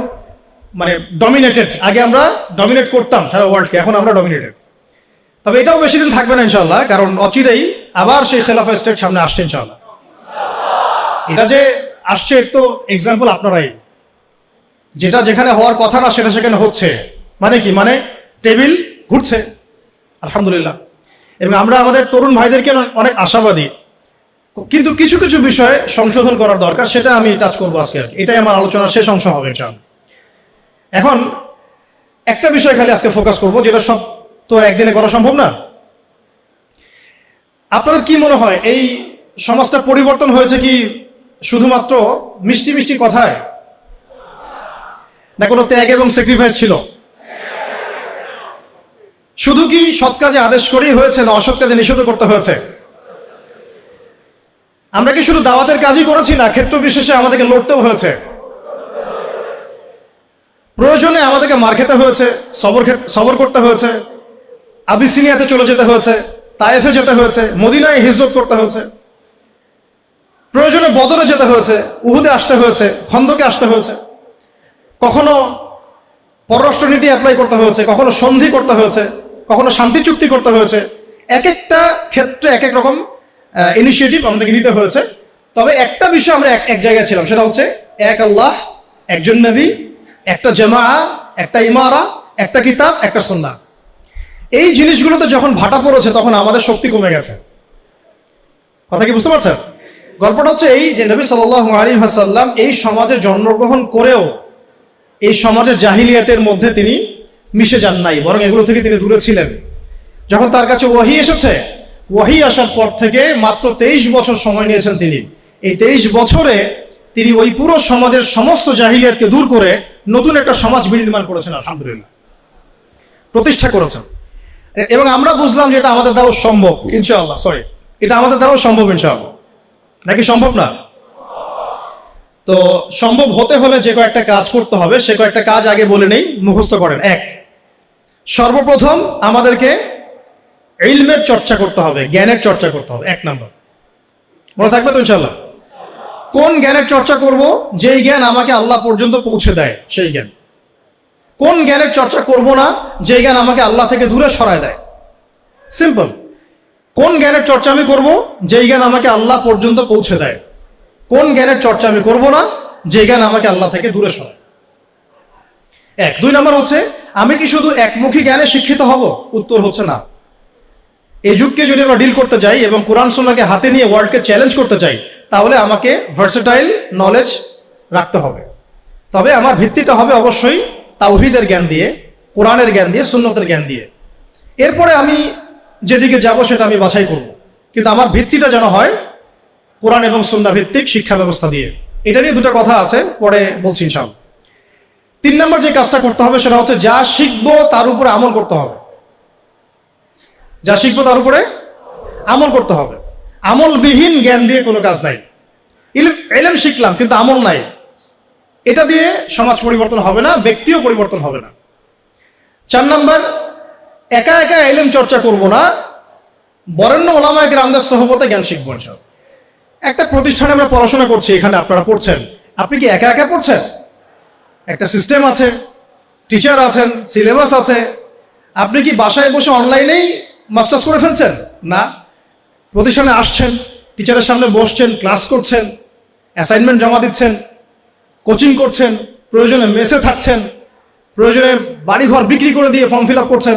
মানে ডমিনেটেড। আগে আমরা ডমিনেট করতাম সারা ওয়ার্ল্ডকে, এখন আমরা ডমিনেটেড। তবে এটাও বেশি দিন থাকবে না ইনশাল্লাহ, কারণ অচিরেই আবার সেই খেলাফা স্টেট সামনে আসছে ইনশাল্লাহ। এটা যে আসছে তো এক্সাম্পল আপনারাই, যেটা যেখানে হওয়ার কথা না সেটা সেখানে হচ্ছে। মানে কি? মানে টেবিল ঘুরছে, আলহামদুলিল্লাহ। এবং আমরা আমাদের তরুণ ভাইদেরকে অনেক আশাবাদী, কিন্তু কিছু কিছু বিষয়ে সংশোধন করার দরকার, সেটা আমি টাচ করবো আজকে। এটাই আমার আলোচনার শেষ অংশ হবে ইনশাআল্লাহ। এখন একটা বিষয় খালি আজকে ফোকাস করবো, যেটা সব তো একদিনে করা সম্ভব না। আপনাদের কি মনে হয় এই সমাজটা পরিবর্তন হয়েছে কি শুধুমাত্র মিষ্টি মিষ্টি কথায়, না কোনো ত্যাগ এবং স্যাক্রিফাইস ছিল? শুধু কি সৎ কাজে আদেশ করেই হয়েছে, না অসৎ কাজে নিষেধ করতে হয়েছে? আমরা কি শুধু দাওয়াতের কাজই করেছি, না ক্ষেত্র বিশেষে আমাদেরকে লড়তেও হয়েছে? প্রয়োজনে আমাদেরকে মার খেতে হয়েছে, সবর করতে হয়েছে, আবিসিনিয়াতে চলে যেতে হয়েছে, তায়েফে যেতে হয়েছে, মদিনায় হিজরত করতে হয়েছে, প্রয়োজনে বদরে যেতে হয়েছে, উহুদে আসতে হয়েছে, খন্দকে আসতে হয়েছে। কখনো পররাষ্ট্রনীতি অ্যাপ্লাই করতে হয়েছে, কখনো সন্ধি করতে হয়েছে, কখনো শান্তি চুক্তি করতে হয়েছে। এক একটা ক্ষেত্রে এক এক রকম ইনিশিয়েটিভ আমাদেরকে নিতে হয়েছে। তবে একটা বিষয় আমরা এক জায়গায় ছিলাম, সেটা হচ্ছে এক আল্লাহ, একজন নবী, একটা জামাআ, একটা ইমারা, একটা কিতাব, একটা সুন্নাহ। এই জিনিসগুলোতে যখন ভাটা পড়েছে তখন আমাদের শক্তি কমে গেছে। কথা কি বুঝতে পারছেন? গল্পটা হচ্ছে এই যে নবী সাল্লাল্লাহু আলাইহি ওয়াসাল্লাম এই সমাজে জন্মগ্রহণ করেও এই সমাজের জাহিলিয়াতের মধ্যে তিনি মিশে যান নাই, বরং এগুলো থেকে তিনি দূরে ছিলেন। যখন তার কাছে ওয়াহি এসেছে, ওয়াহি আসার পর থেকে মাত্র 23 বছর সময় নিয়েছেন তিনি। এই 23 বছরে তিনি ওই পুরো সমাজের সমস্ত জাহিলিয়াতকে দূর করে নতুন একটা সমাজ বিনির্মাণ করেছেন, আলহামদুলিল্লাহ, প্রতিষ্ঠা করেছেন। এবং আমরা বুঝলাম যে এটা আমাদের দ্বারাও সম্ভব ইনশাআল্লাহ। এটা আমাদের দ্বারাও সম্ভব ইনশাআল্লাহ, নাকি সম্ভব না? তো সম্ভব হতে হলে যে কয়েকটা কাজ করতে হবে, সে কয়েকটা কাজ আগে বলে নেই, মুখস্থ করেন। এক, সর্বপ্রথম আমাদেরকে ইলমের চর্চা করতে হবে, জ্ঞানের চর্চা করতে হবে। 1 নাম্বার, মনে থাকবে তো ইনশাআল্লাহ? কোন জ্ঞানের চর্চা করব? যেই জ্ঞান আমাকে আল্লাহ পর্যন্ত পৌঁছে দেয় সেই জ্ঞান। কোন জ্ঞানের চর্চা করব না যেই জ্ঞান আমাকে আল্লাহ থেকে দূরে সরায় দেয়? সিম্পল। কোন জ্ঞানের চর্চা আমি করব? যেই জ্ঞান আমাকে আল্লাহ পর্যন্ত পৌঁছে দেয়। কোন জ্ঞানের চর্চা আমি করব না যে জ্ঞান আমাকে আল্লাহ থেকে দূরে সরায়? 1। 2 নাম্বার হচ্ছে, আমি কি শুধু একমুখী জ্ঞানে শিক্ষিত হব? উত্তর হচ্ছে না। এই যুগকে যদি আমরা ডিল করতে যাই এবং কোরআন সুন্নাহকে হাতে নিয়ে ওয়ার্ল্ডকে চ্যালেঞ্জ করতে চাই, তাহলে আমাকে ভার্সেটাইল নলেজ রাখতে হবে। তবে আমার ভিত্তিটা হবে অবশ্যই তাওহীদের জ্ঞান দিয়ে, কোরআনের জ্ঞান দিয়ে, সুন্নতের জ্ঞান দিয়ে। এরপরে আমি যেদিকে যাব সেটা আমি বাছাই করব, কিন্তু আমার ভিত্তিটা যেন হয় কোরআন এবং সুন্নাহ ভিত্তিক শিক্ষা ব্যবস্থা দিয়ে। এটা নিয়ে দুটো কথা আছে, পরে বলছি ইনশাআল্লাহ। 3 নম্বর যে কাজটা করতে হবে সেটা হচ্ছে, যা শিখবো তার উপরে আমল করতে হবে। যা শিখবো তার উপরে আমল করতে হবে। আমলবিহীন জ্ঞান দিয়ে কোনো কাজ নাই। ইলম শিখলাম কিন্তু আমল নাই, এটা দিয়ে সমাজ পরিবর্তন হবে না, ব্যক্তিও পরিবর্তন হবে না। 4 নম্বর, একা একা ইলম চর্চা করব না, বরেণ্য ওলামায়ে কেরামদের সোহবতে জ্ঞান শিখবো ইনশাআল্লাহ। একটা প্রতিষ্ঠানে আমরা পড়াশোনা করছি, এখানে আপনারা পড়ছেন, আপনি কি একা একা পড়ছেন? একটা সিস্টেম আছে, টিচার আছেন, সিলেবাস আছে। আপনি কি বাসায় বসে অনলাইনেই মাস্টার্স করে ফেলছেন? না, প্রতিষ্ঠানে আসছেন, টিচারের সামনে বসছেন, ক্লাস করছেন, অ্যাসাইনমেন্ট জমা দিচ্ছেন, কোচিং করছেন, প্রয়োজনে মেসে থাকছেন, প্রয়োজনে বাড়িঘর বিক্রি করে দিয়ে ফর্ম ফিল আপ করছেন।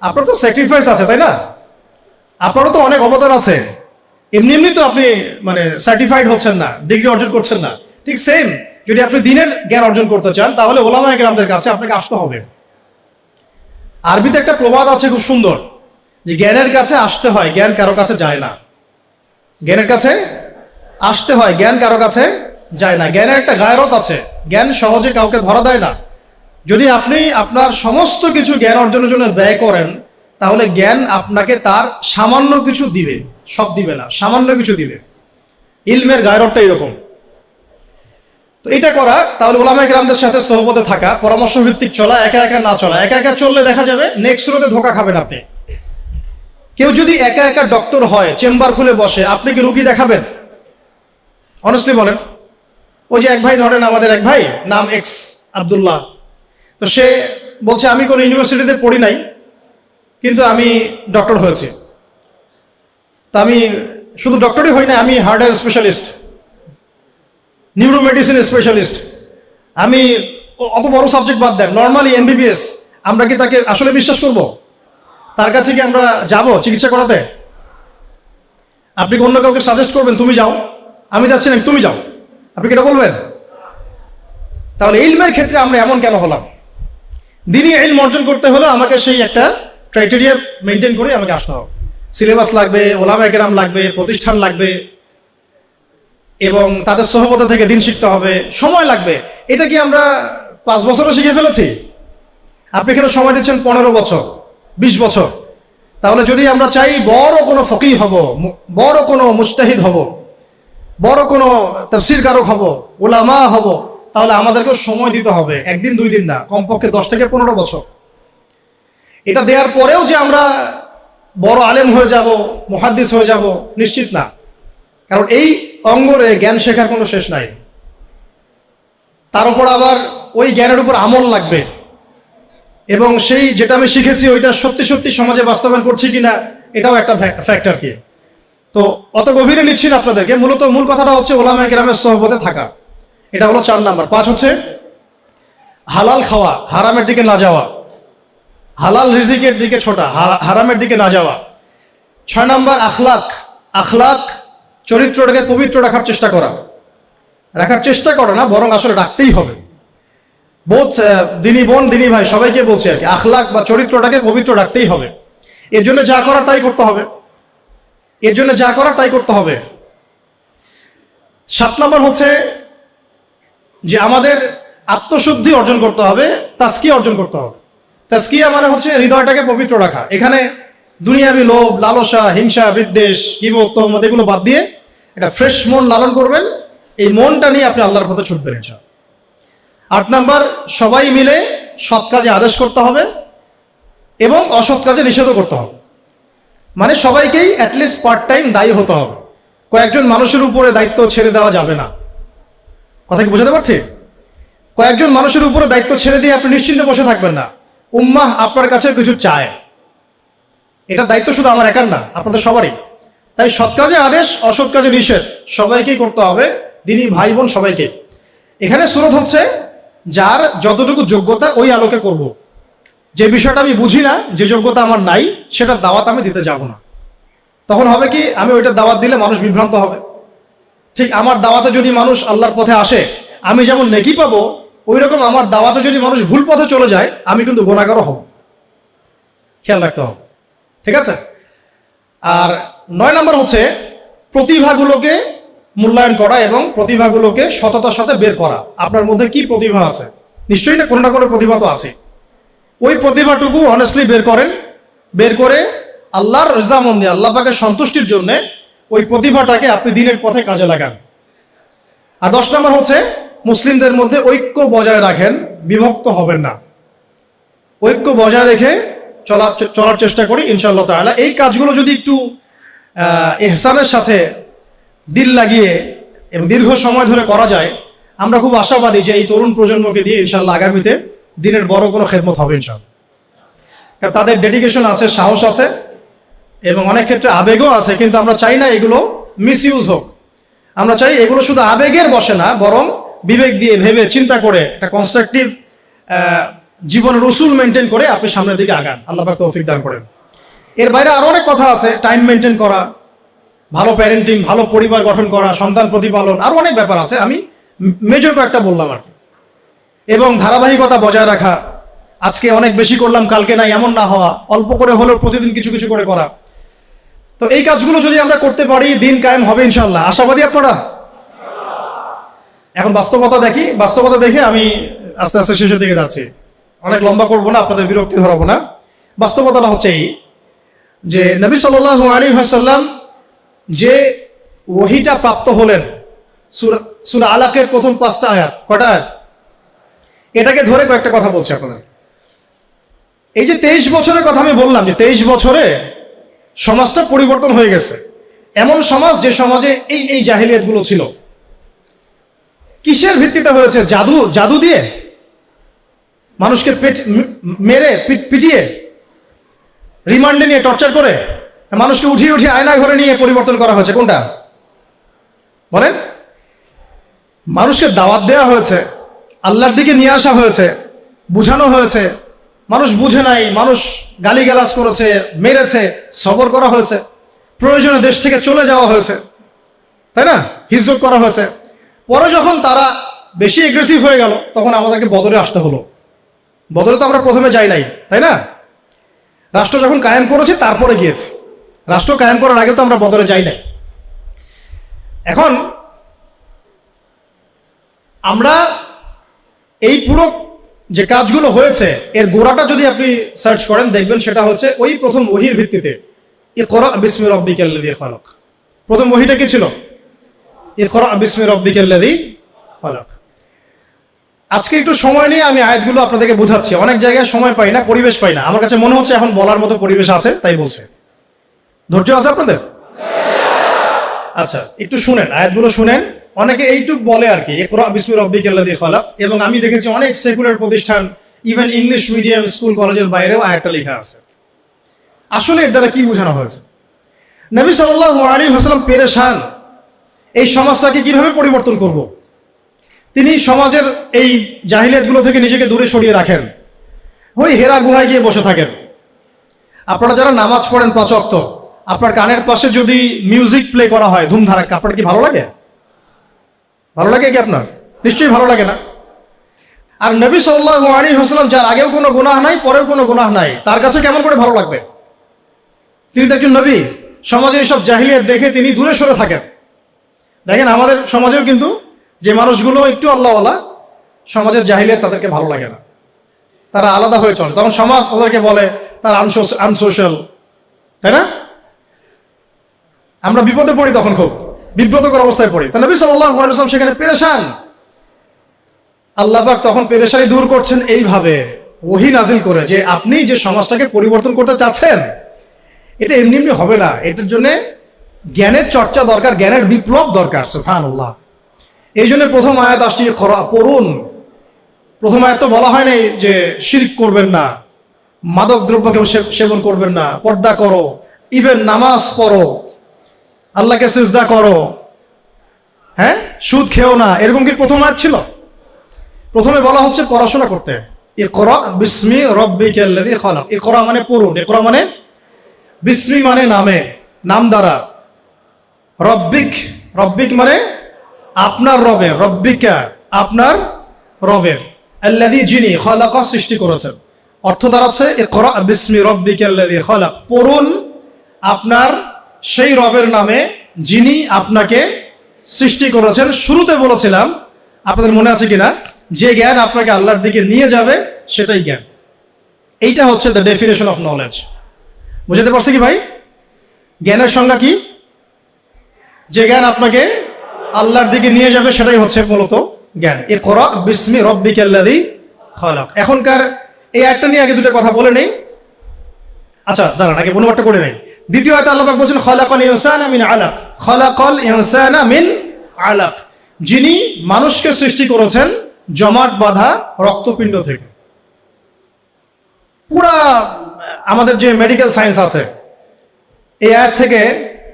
আপনার তো স্যাক্রিফাইস আছে, তাই না? আপনারও তো অনেক অবদান আছে। এমনি এমনি তো আপনি সার্টিফাইড হচ্ছেন না, ডিগ্রি অর্জন করছেন না। ঠিক সেম, যদি আপনি দ্বীনের জ্ঞান অর্জন করতে চান তাহলে ওলামায়ে কেরামদের কাছে আপনাকে আসতে হবে। আরবিতে একটা প্রবাদ আছে খুব সুন্দর, যে জ্ঞানের কাছে আসতে হয়, জ্ঞান কারো কাছে যায় না। জ্ঞানের কাছে আসতে হয়, জ্ঞান কারো কাছে যায় না। জ্ঞানের একটা গায়রত আছে, জ্ঞান সহজে কাউকে ধরা দেয় না। যদি আপনি আপনার সমস্ত কিছু জ্ঞান অর্জনের জন্য ব্যয় করেন, তাহলে জ্ঞান আপনাকে তার সামান্য কিছু দিবে, সব দিবে না, সামান্য কিছু দিবে। ইলমের গায়রতটা এরকম। তো এটা করা, তাহলে ওলামায়ে কেরামদের সাথে সোহবতে থাকা, পরামর্শ ভিত্তিক চলা, একা একা না চলা। একা একা চললে দেখা যাবে নেক্সট রোতে ধোকা খাবেন আপনি। কেউ যদি একা একা ডক্টর হয়, চেম্বার খুলে বসে, আপনি কি রুগী দেখাবেন? অনেস্টলি বলেন। ওই যে এক ভাই, ধরেন আমাদের এক ভাই, নাম এক্স আব্দুল্লাহ, তো সে বলছে আমি কোনো ইউনিভার্সিটিতে পড়ি নাই, কিন্তু আমি ডক্টর হয়েছি। তা আমি শুধু ডক্টরই হই না, আমি হার্টের স্পেশালিস্ট, নিউরো মেডিসিন স্পেশালিস্ট। আমি অত বড় সাবজেক্ট বাদ দেন, নর্মালি এমবিবিএস। আমরা কি তাকে আসলে বিশ্বাস করব? তার কাছে কি আমরা যাব চিকিৎসা করাতে? আপনি অন্য কাউকে সাজেস্ট করবেন, তুমি যাও? আমি যাচ্ছি না, তুমি যাও, আপনি কি এটা বলবেন? তাহলে ইলমের ক্ষেত্রে আমরা এমন কেন হলাম? দিনই ইলম অর্জন করতে হলে আমাকে সেই একটা ক্রাইটেরিয়া মেনটেন করে আমাকে আসতে হবে। সিলেবাস লাগবে, ওলামায়ে কেরাম লাগবে, প্রতিষ্ঠান লাগবে, এবং তাদের সোহবতে থেকে দিন শিখতে হবে, সময় লাগবে। এটা কি আমরা 5 বছরও শিখে ফেলেছি? আপনি এখানে সময় দিচ্ছেন 15 বছর, 20 বছর। তাহলে যদি আমরা চাই বড় কোনো ফকিহ হব, বড় কোনো মুজতাহিদ হব, বড় কোনো তাফসীর কারক হব, উলামা হব, তাহলে আমাদেরকে সময় দিতে হবে, 1 দিন 2 দিন না, কমপক্ষে 10 থেকে 15 বছর। এটা দেওয়ার পরেও যে আমরা বড় আলেম হয়ে যাব, মুহাদ্দিস হয়ে যাব, নিশ্চিত না। কারণ এই অঙ্গরে জ্ঞান শেখার কোনো শেষ নাই। তার উপর আবার ওই জ্ঞানের উপর আমল লাগবে। এবং সেই যেটা আমি শিখেছি ওইটা সত্যি সত্যি সমাজে বাস্তবায়ন করছি কিনা এটাও একটা ফ্যাক্টর কি। তো অত গভীরে নিচ্ছি না আপনাদেরকে, মূল কথাটা হচ্ছে ওলামায়ে কেরামের সোহবতে থাকা। এটা হলো 4 নাম্বার। 5 হচ্ছে হালাল খাওয়া, হারামের দিকে না যাওয়া, হালাল রিজিকের দিকে ছোটা, হারামের দিকে না যাওয়া। 6 নাম্বার আখলাক, চরিত্রটাকে পবিত্র রাখার চেষ্টা করা না, বরং আসলে রাখতেই হবে। বোধ দিনী বোন দিনী ভাই সবাইকে বলছে আর কি, আখলাক বা চরিত্রটাকে পবিত্র রাখতেই হবে। এর জন্য যা করার তাই করতে হবে। 7 নম্বর হচ্ছে যে আমাদের আত্মশুদ্ধি অর্জন করতে হবে, তাজকিয়া অর্জন করতে হবে। তাজকিয়া মানে হচ্ছে হৃদয়টাকে পবিত্র রাখা। এখানে দুনিয়াবি লোভ, লালসা, হিংসা, বিদ্বেষ, গীবত, তহমত এগুলো বাদ দিয়ে একটা ফ্রেশ মন লালন করবেন। এই মনটা নিয়ে আপনি আল্লাহর পথে ছুটবেন ইনশাআল্লাহ। 8 নাম্বার সবাই মিলে সৎ কাজে আদেশ করতে হবে এবং অসৎ কাজে নিষেধও করতে হবে। মানে সবাইকেই অ্যাটলিস্ট পার্ট টাইম দায়ী হতে হবে। কয়েকজন মানুষের উপরে দায়িত্ব ছেড়ে দেওয়া যাবে না। কথা কি বোঝাতে পারছি? কয়েকজন মানুষের উপরে দায়িত্ব ছেড়ে দিয়ে আপনি নিশ্চিন্তে বসে থাকবেন না। উম্মাহ আপনার কাছে কিছু চায়, এটা দায়িত্ব শুধু আমার একার না, আপনাদের সবারই। তাই সৎ কাজে আদেশ, অসৎ কাজে নিষেধ সবাইকেই করতে হবে, দিনী ভাই বোন সবাইকে। এখানে সুরত হচ্ছে যার যতটুকু যোগ্যতা ওই আলোকে করব। যে বিষয়টা আমি বুঝি না, যে যোগ্যতা আমার নাই, সেটার দাওয়াত আমি দিতে যাব না। তখন হবে কি, আমি ওইটার দাওয়াত দিলে মানুষ বিভ্রান্ত হবে। ঠিক আমার দাওয়াতে যদি মানুষ আল্লাহর পথে আসে, আমি যেমন নেকি পাবো, ওই রকম আমার দাওয়াতে যদি মানুষ ভুল পথে চলে যায়, আমি কিন্তু গুনাহগারও হব। খেয়াল রাখতে হবে, ঠিক আছে? আর 9 নম্বর হচ্ছে প্রতিভাগুলোকে মূল্যায়ন করা এবং প্রতিভাগুলোকে সততার সাথে বের করা। আপনার মধ্যে কি প্রতিভা আছে, নিশ্চয়ই না কোনো না কোনো প্রতিভা তো আছে। ওই প্রতিভাটুকু অনেস্টলি বের করে আল্লাহর রেজামন্দি, আল্লাহ পাকের সন্তুষ্টির জন্য ওই প্রতিভাটাকে আপনি দিনের পথে কাজে লাগান। আর 10 নম্বর হচ্ছে মুসলিমদের মধ্যে ঐক্য বজায় রাখেন, বিভক্ত হবেন না। ঐক্য বজায় রেখে চলার চেষ্টা করি ইনশাআল্লাহ তাআলা। এই কাজগুলো যদি একটু ইহসানের সাথে দিল লাগিয়ে এবং দীর্ঘ সময় ধরে করা যায়, আমরা খুব আশাবাদী যে এই তরুণ প্রজন্মকে দিয়ে ইনশাআল্লাহ আগামীতে দিনের বড় কোনো খেদমত হবে ইনশাআল্লাহ। তাদের ডেডিকেশন আছে, সাহস আছে এবং অনেক ক্ষেত্রে আবেগও আছে, কিন্তু আমরা চাই না এগুলো মিসইউজ হোক। আমরা চাই এগুলো শুধু আবেগের বসে না, বরং বিবেক দিয়ে ভেবে চিন্তা করে একটা কনস্ট্রাকটিভ জীবনের রসুল মেনটেন করে আপনি সামনের দিকে আগান। আল্লাহ পাক তৌফিক দান করেন। এর বাইরে আরো অনেক কথা আছে, টাইম মেনটেন করা, ভালো প্যারেন্টিং, ভালো পরিবার গঠন করা, সন্তান প্রতিপালন, আরো অনেক ব্যাপার আছে। আমি মেজর কয়েকটা বললাম আর কি। এবং ধারাবাহিকতা বজায় রাখা, আজকে অনেক বেশি করলাম কালকে নাই এমন না হওয়া, অল্প করে হলেও প্রতিদিন কিছু কিছু করে করা। তো এই কাজগুলো যদি আমরা করতে পারি, দিন কায়েম হবে ইনশাআল্লাহ। আশাবাদী আপনারা? এখন বাস্তবতা দেখে আমি আস্তে আস্তে শেষের দিকে যাচ্ছি। অনেক লম্বা করবো না, আপনাদের বিরক্তি ধরাবো না। বাস্তবতাটা হচ্ছে এই যে নবী সাল্লাল্লাহু আলাইহি ওয়াসাল্লাম যে ওহীটা প্রাপ্ত হলেন, সূরা আলাকের প্রথম 5টা আয়াত, কয়টা আয়াত? এটাকে ধরে কয়েকটা কথা বলছি আপনাদের। এই যে 23 বছরের কথা আমি বললাম, যে 23 বছরে সমাজটা পরিবর্তন হয়ে গেছে। এমন সমাজ যে সমাজে এই জাহিলিয়াতগুলো ছিল, কিসের ভিত্তিতে হয়েছে? জাদু দিয়ে, মানুষকে পিটিয়ে, রিমান্ডে নিয়ে টর্চার করে, মানুষকে উঠিয়ে আয়না ঘরে নিয়ে পরিবর্তন করা হয়েছে। কোনটা বলেন? মানুষকে দাওয়াত দেওয়া হয়েছে, আল্লাহর দিকে নিয়ে আসা হয়েছে, বুঝানো হয়েছে, মানুষ বুঝে নাই, মানুষ গালিগালাজ করেছে, মেরেছে, সবর করা হয়েছে, প্রয়োজনে দেশ থেকে চলে যাওয়া হয়েছে, তাই না? হিজরত করা হয়েছে। পরে যখন তারা বেশি এগ্রেসিভ হয়ে গেল, তখন আমাদেরকে বদরে আসতে হলো। বদরে তো আমরা প্রথমে যাই নাই, তাই না? রাষ্ট্র যখন কায়েম করেছি তারপরে গিয়েছি। রাষ্ট্র কায়েম করার আগে তো আমরা বদরে যাই নাই। এখন আমরা এই পুরো যে কাজগুলো হয়েছে, এর গোড়াটা যদি আপনি সার্চ করেন, দেখবেন সেটা হচ্ছে ওই প্রথম ওহীর ভিত্তিতে। ইকরা বিসমি রাব্বিকাল্লাযী খালাক। প্রথম ওহীটা কি ছিল? ইকরা বিসমি রাব্বিকাল্লাযী খালাক। আজকে একটু সময় নিয়ে আমি আয়াতগুলো আপনাদেরকে বোঝাচ্ছি। অনেক জায়গায় সময় পাই না, পরিবেশ পাই না। আমার কাছে মনে হচ্ছে এখন বলার মতো পরিবেশ আছে, তাই বলছে। ধৈর্য আছে আপনাদের? আচ্ছা, একটু শুনেন, আয়াতগুলো শুনেন। অনেকে এইটুক বলে আর কি, ইকরা বিসমি রাব্বিকাল্লাযী খালাক। এবং আমি দেখেছি অনেক সেকুলার প্রতিষ্ঠান ইভেন ইংলিশ মিডিয়াম স্কুল কলেজের বাইরেও আয়াতটা লেখা আছে। আসলে এর দ্বারা কি বোঝানো হয়েছে? নবী সাল্লাল্লাহু আলাইহি ওয়াসাল্লাম পেরেশান, এই সমাজটাকে কিভাবে পরিবর্তন করব। তিনি সমাজের এই জাহিলিয়াতগুলো থেকে নিজেকে দূরে সরিয়ে রাখেন, ওই হেরা গুহায় গিয়ে বসে থাকেন। আপনারা যারা নামাজ পড়েন 5 ওয়াক্ত, আপনার কানের পাশে যদি মিউজিক প্লে করা হয় ধুমধারাক্কা, আপনার কি ভালো লাগে? ভালো লাগে কি আপনার? নিশ্চয়ই ভালো লাগে না। আর নবী সাল্লাল্লাহু আলাইহি ওয়াসাল্লাম, যার আগেও কোনো গুনাহ নাই পরেও কোনো গুনাহ নাই, তার কাছে কেমন করে ভালো লাগবে? তিনি তো একজন নবী। সমাজে এইসব জাহিলিয়াত দেখে তিনি দূরে সরে থাকেন। দেখেন আমাদের সমাজেও কিন্তু যে মানুষগুলো একটু আল্লাহওয়ালা, সমাজের জাহিলিয়াত তাদেরকে ভালো লাগে না, তারা আলাদা হয়ে চলে। তখন সমাজ তাদেরকে বলে তারা আনসোশ্যাল, তাই না? আমরা বিপদে পড়ি, তখন খুব বিব্রতকর অবস্থায় পড়ি। তা নবী সাল্লাল্লাহু আলাইহি ওয়াসাল্লাম সেখানে পেরেশান। আল্লাহ পাক তখন পেরেশানি দূর করছেন এইভাবে ওহী নাজিল করে, যে আপনি যে সমাজটাকে পরিবর্তন করতে চাচ্ছেন এটা এমনি এমনি হবে না, এটার জন্য জ্ঞানের চর্চা দরকার, জ্ঞানের বিপ্লব দরকার। সুবহানাল্লাহ। এই জন্য প্রথম আয়াত আসছে পড়ুন। প্রথম আয়াত তো বলা হয় নাই যে শিরক করবেন না, মাদক দ্রব্য কেউ সেবন করবেন না, পর্দা করো, ইভেন নামাজ পড়ো, আল্লাহকে সিজদা করো, হ্যাঁ, সুদ খেও না, এরকম কি প্রথম আয়াত ছিল? প্রথমে বলা হচ্ছে পড়াশোনা করতে। ইকরা বিসমি রাব্বিকাল্লাযী খালাক। ইকরা মানে পড়ুন, ইকরা মানে বিসমি মানে নামে, নাম দ্বারা, রব্বিক, রব্বিক মানে আপনার রবের, রব্বিকা আপনার রবের, আল্লাযী যিনি, খালাকা সৃষ্টি করেছেন। অর্থ দাঁড়াচ্ছে ইকরা বিসমি রাব্বিকাল্লাযী খালাক, পড়ুন আপনার সেই রবের নামে যিনি আপনাকে সৃষ্টি করেছেন। শুরুতে বলেছিলাম, আপনাদের মনে আছে কিনা, যে জ্ঞান আপনাকে আল্লাহর দিকে নিয়ে যাবে সেটাই জ্ঞান। এইটা হচ্ছে দ্য ডেফিনেশন অফ নলেজ। বুঝতে পারছি কি ভাই? জ্ঞানের সংজ্ঞা কি? যে জ্ঞান আপনাকে আল্লাহর দিকে নিয়ে যাবে সেটাই হচ্ছে মূলত জ্ঞান। ইকরা বিসমি রাব্বিকাল্লাযী খালাক। এখনকার এই আয়াতটা নিয়ে আগে দুটো কথা বলে নেই। আচ্ছা দাঁড়ান, আগে অনুবাদটা করে নেই। দ্বিতীয় আয়াতে আল্লাহ পাক বলেছেন খালাকাল ইনসানা মিন আলাক, খালাকাল ইনসানা মিন আলাক, যিনি মানুষকে সৃষ্টি করেছেন জমাট বাঁধা রক্তপিণ্ড থেকে। পুরা আমাদের যে মেডিকেল সায়েন্স আছে, এই আয়াত থেকে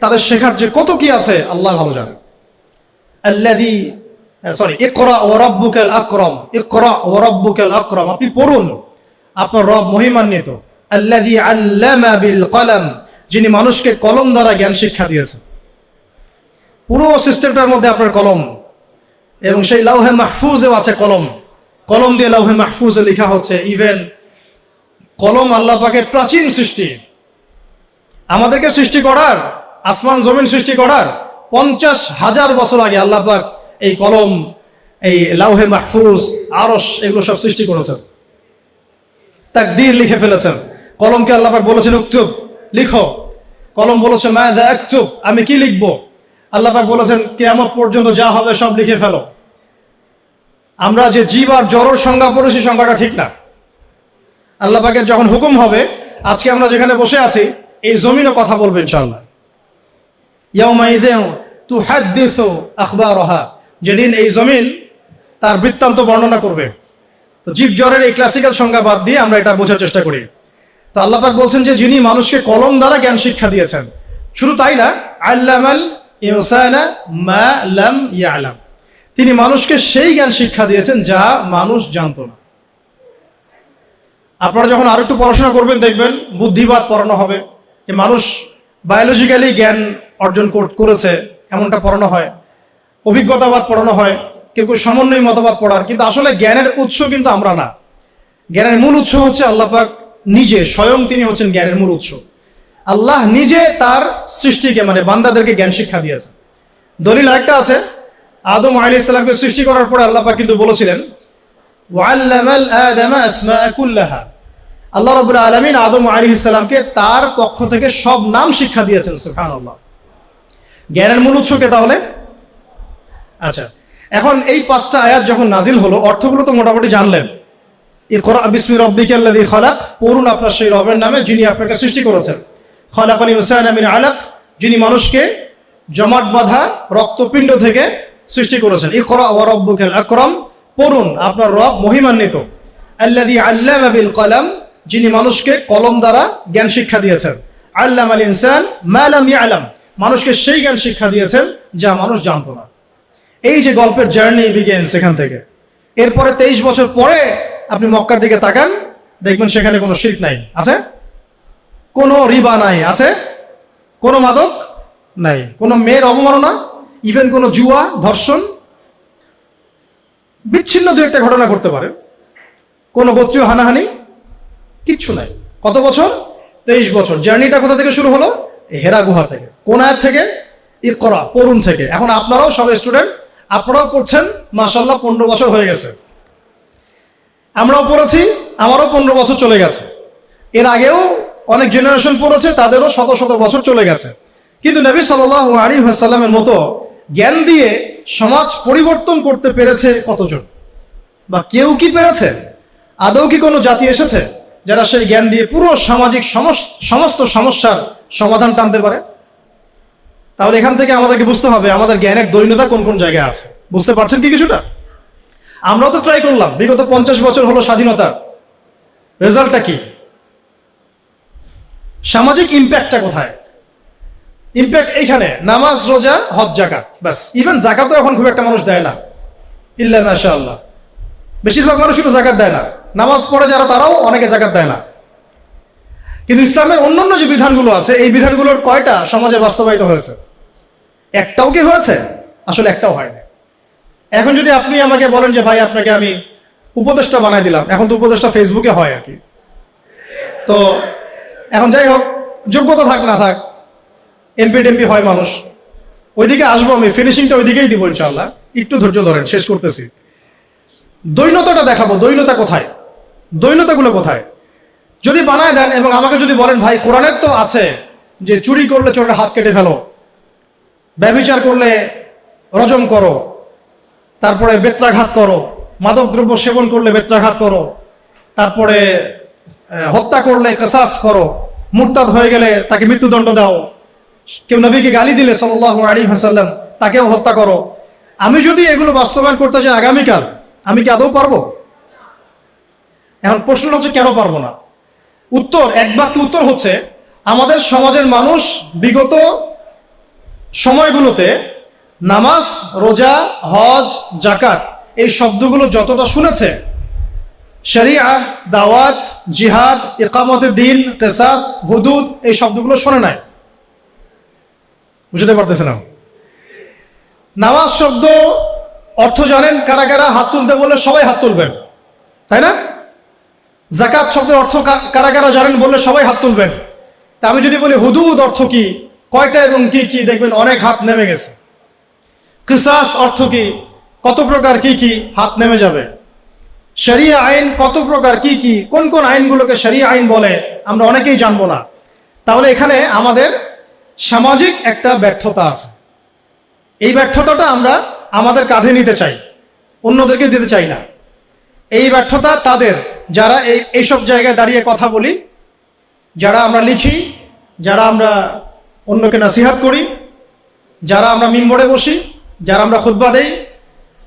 তাদের শেখার যে কত কি আছে আল্লাহ ভালো জানেন। ইকরা ওয়া রাব্বুকাল আকরাম, ইকরা ওয়া রাব্বুকাল আকরাম, আপনি পড়ুন, আপনার রব মহিমান্বিত। আল্লাযী আল্লামা বিল কলম, যিনি মানুষকে কলম দ্বারা জ্ঞান শিক্ষা দিয়েছেন। পুরো সিস্টেমটার মধ্যে আপনার কলম, এবং সেই লাউহে মাহফুজেও আছে কলম। কলম দিয়ে লাউহে মাহফুজে লেখা হচ্ছে। ইভেন কলম আল্লাহ পাকের প্রাচীন সৃষ্টি। আমাদেরকে সৃষ্টি করার, আসমান জমিন সৃষ্টি করার 50,000 বছর আগে আল্লাহ পাক এই কলম, এই লাউহে মাহফুজ, আরশ, এগুলো সব সৃষ্টি করেছেন। তাকদীর লিখে ফেলেছেন। কলমকে আল্লাহ পাক বলেছেন উকতুব, লিখো। কলম বলেছে মাযা আকতুব, আমি কি লিখবো? আল্লাহ পাক বলেছেন কিয়ামত পর্যন্ত যা হবে সব লিখে ফেলো। আমরা যে জীব আর জড়র সংজ্ঞা পড়েছি, সংজ্ঞাটা ঠিক না। আল্লাহ পাকের যখন হুকুম হবে, আজকে আমরা যেখানে বসে আছি এই জমিনও কথা বলবে ইনশাআল্লাহ। ইয়াউমাইযিন তুহাদ্দিসু আখবারাহা, যেদিন এই জমিন তার বৃত্তান্ত বর্ণনা করবে। তো জীব জড়ের এই ক্লাসিক্যাল সংজ্ঞা বাদ দিয়ে আমরা এটা বোঝার চেষ্টা করি। তো আল্লাহ পাক বলছেন যে যিনি মানুষকে কলম দ্বারা জ্ঞান শিক্ষা দিয়েছেন। শুধু তাই না, আল্লামাল ইনসানা মা লাম ইয়ালাম, তিনি মানুষকে সেই জ্ঞান শিক্ষা দিয়েছেন যা মানুষ জানতো না। আপনারা যখন আর একটু পড়াশোনা করবেন দেখবেন বুদ্ধিবাদ পড়ানো হবে, যে মানুষ বায়োলজিক্যালি জ্ঞান অর্জন করেছে এমনটা পড়ানো হয়। অভিজ্ঞতাবাদ পড়ানো হয়, কেউ কেউ সমন্বয় মতবাদ পড়ার। কিন্তু আসলে জ্ঞানের উৎস কিন্তু আমরা না। জ্ঞানের মূল উৎস হচ্ছে আল্লাহ পাক নিজে, স্বয়ং তিনি হচ্ছেন জ্ঞানের মূল উৎস। আল্লাহ নিজে তার সৃষ্টিকে, মানে বান্দাদেরকে জ্ঞান শিক্ষা দিয়েছেন। দলিল আরেকটা আছে, আদম আলাইহিস সালামকে সৃষ্টি করার পরে আল্লাহ পাক কিন্তু বলেছিলেন ওয়াল্লামাল আদামা আসমাআ কুল্লাহা, আল্লাহ রাব্বুল আলামিন আদম আলাইহিস সালামকে তার পক্ষ থেকে সব নাম শিক্ষা দিয়েছেন। সুবহানাল্লাহ। জ্ঞানের মূল উৎস কে তাহলে? আচ্ছা, এখন এই 5টা আয়াত যখন নাজিল হলো, অর্থগুলো তো মোটামুটি জানলেন। ইকরা বিসমি রাব্বিকাল্লাযী খালাক, পড়ুন আপনার সেই রবের নামে যিনি আপনাকে সৃষ্টি করেছেন। খালাকাল ইনসানা মিন আলাক, যিনি মানুষকে জমাট বাঁধা রক্তপিণ্ড থেকে সৃষ্টি করেছেন। ইকরা ওয়া রাব্বুকাল আকরাম, পড়ুন আপনার রব মহিমান্বিত। আল্লাযী আল্লামা বিল কলম, যিনি মানুষকে কলম দ্বারা জ্ঞান শিক্ষা দিয়েছেন। আল্লামাল ইনসান মা লাম ইয়ালাম, মানুষকে সেই জ্ঞান শিক্ষা দিয়েছেন যা মানুষ জানতো না। এই যে গল্পের জার্নি বিগিনস সেখান থেকে। এরপরে 23 বছর পরে আপনি মক্কার দিকে তাকান, দেখবেন সেখানে কোনো শিরক নাই, আছে? কোনো রিবা নাই, আছে? কোনো মাদক নাই, কোনো মেয়ের অবমাননা, ইভেন কোনো জুয়া, ধর্ষণ, বিচ্ছিন্ন দু একটা ঘটনা ঘটতে পারে, কোনো গোত্রীয় হানাহানি, কিচ্ছু নাই। কত বছর? 23 বছর। জার্নিটা কোথা থেকে শুরু হলো? হেরা গুহা থেকে। কোন আয়াত থেকে? ইকরা, পড়ুন থেকে। এখন আপনারাও সব স্টুডেন্ট, আপনারাও পড়ছেন, মাশাআল্লাহ 15 বছর হয়ে গেছে। আমরাও পড়েছি, আমারও 15 বছর চলে গেছে। এর আগেও অনেক জেনারেশন পড়েছে, তাদেরও শত শত বছর চলে গেছে। কিন্তু নবী সাল্লাল্লাহু আলাইহি ওয়াসাল্লামের মতো জ্ঞান দিয়ে সমাজ পরিবর্তন করতে পেরেছে কতজন? বা কেউ কি পেরেছে? আদৌ কি কোনো জাতি এসেছে যারা সেই জ্ঞান দিয়ে পুরো সামাজিক সমস্ত সমস্যার সমাধান টানতে পারে? তাহলে এখান থেকে আমাদেরকে বুঝতে হবে আমাদের জ্ঞানের দৈন্যতা কোন কোন জায়গায় আছে। বুঝতে পারছেন কি কিছুটা? আমরাও তো ট্রাই করলাম, বিগত 50 বছর হলো স্বাধীনতার, রেজাল্টটা কি? সামাজিক ইম্প্যাক্টটা কোথায়? ইম্প্যাক্ট এইখানে, নামাজ, রোজা, হজ, যাকাত, বাস। ইভেন যাকাতও এখন খুব একটা মানুষ দেয় না, ইল্লা মাশাআল্লাহ। বেশিরভাগ মানুষ কিন্তু যাকাত দেয় না। নামাজ পড়ে যারা, তারাও অনেকে যাকাত দেয় না। কিন্তু ইসলামের অন্যান্য যে বিধানগুলো আছে, এই বিধানগুলোর কয়টা সমাজে বাস্তবায়িত হয়েছে? একটাও কি হয়েছে? আসলে একটাও হয়নি। এখন যদি আপনি আমাকে বলেন যে ভাই আপনাকে আমি উপদেষ্টা বানাই দিলাম, এখন তো উপদেষ্টা ফেসবুকে হয় আর কি। তো এখন যাই হোক, যোগ্যতা থাক না থাক, এমপি টেমপি হয় মানুষ, ওইদিকে আসবো আমি, ফিনিশিংটা ওইদিকেই দিব ইনশাআল্লাহ। একটু ধৈর্য ধরেন, শেষ করতেছি। দৈন্যতাটা দেখাবো, দৈন্যতা কোথায়, দৈন্যতাগুলো কোথায়। যদি বানায় দেন এবং আমাকে যদি বলেন ভাই কোরআনের তো আছে যে চুরি করলে চোরের হাত কেটে ফেলো, ব্যভিচার করলে রজম করো, তারপরে বেত্রাঘাত করো, মাদক দ্রব্য সেবন করলে বেত্রাঘাত করো, তারপরে হত্যা করলে কিসাস করো, মুরতাদ হয়ে গেলে তাকে মৃত্যুদণ্ড দাও, কেউ নবীকে গালি দিলে সাল্লাল্লাহু আলাইহি ওয়াসাল্লাম তাকেও হত্যা করো। আমি যদি এগুলো বাস্তবায়ন করতে চাই আগামীকাল, আমি কি আদৌ পারবো? এখন প্রশ্ন হচ্ছে কেন পারবো না? উত্তর, একবাক্য উত্তর হচ্ছে, আমাদের সমাজের মানুষ বিগত সময়গুলোতে নামাজ, রোজা, হজ, যাকাত এই শব্দগুলো যতটা শুনেছে, শরিয়া, দাওয়াত, জিহাদ, ইকামতের দিন, কিসাস, হুদুদ এই শব্দগুলো শোনে নাই। বুঝতে পারতেছে না? নামাজ শব্দ অর্থ জানেন কারা কারা? হাত তুলতে বললে সবাই হাত তুলবেন, তাই না? যাকাত শব্দের অর্থ কারা কারা জানেন বললে সবাই হাত তুলবেন। তা আমি যদি বলি হুদুদ অর্থ কি, কয়টা এবং কি কি, দেখবেন অনেক হাত নেমে গেছে। কিসাস অর্থ কি, কত প্রকার, কি কি, হাত নেমে যাবে। শরিয়া আইন কত প্রকার, কি কি, কোন কোন আইনগুলোকে শরিয়া আইন বলে আমরা অনেকেই জানবো না। তাহলে এখানে আমাদের সামাজিক একটা ব্যর্থতা আছে। এই ব্যর্থতাটা আমরা আমাদের কাঁধে নিতে চাই, অন্যদেরকে দিতে চাই না। এই ব্যর্থতা তাদের যারা এইসব জায়গায় দাঁড়িয়ে কথা বলি, যারা আমরা লিখি, যারা আমরা অন্যকে নাসিহাত করি, যারা আমরা মিম্বরে বসি, যারা আমরা খুতবা দেই,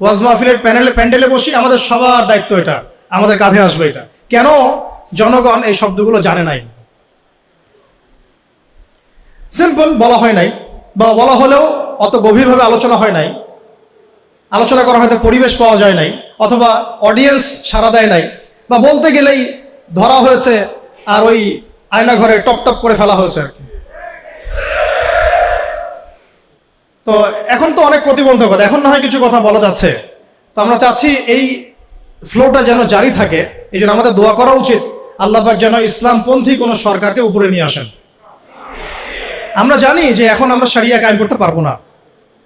ওয়াজ মাহফিলের প্যান্ডেলে বসি, আমাদের সবার দায়িত্ব এটা, আমাদের কাঁধে আসবে এটা। কেন জনগণ এই শব্দগুলো জানে নাই? সিম্পল, বলা হয় নাই, বা বলা হলেও অত গভীরভাবে আলোচনা হয় নাই, আলোচনা করা হয়তো পরিবেশ পাওয়া যায় নাই, অথবা অডিয়েন্স সাড়া দেয় নাই, বা বলতে গেলেই ধরা হয়েছে আর ওই আয়না ঘরে টপ টপ করে ফেলা হয়েছে আর কি। তো এখন তো অনেক প্রতিবন্ধকতা, এখন না হয় কিছু কথা বলা যাচ্ছে। তো আমরা চাচ্ছি এই ফ্লোটা যেন জারি থাকে। এই জন্য আমাদের দোয়া করা উচিত আল্লাহ পাক যেন ইসলামপন্থী কোনো সরকারকে উপরে নিয়ে আসেন। আমরা জানি যে এখন আমরা শরিয়া কায়েম করতে পারবো না,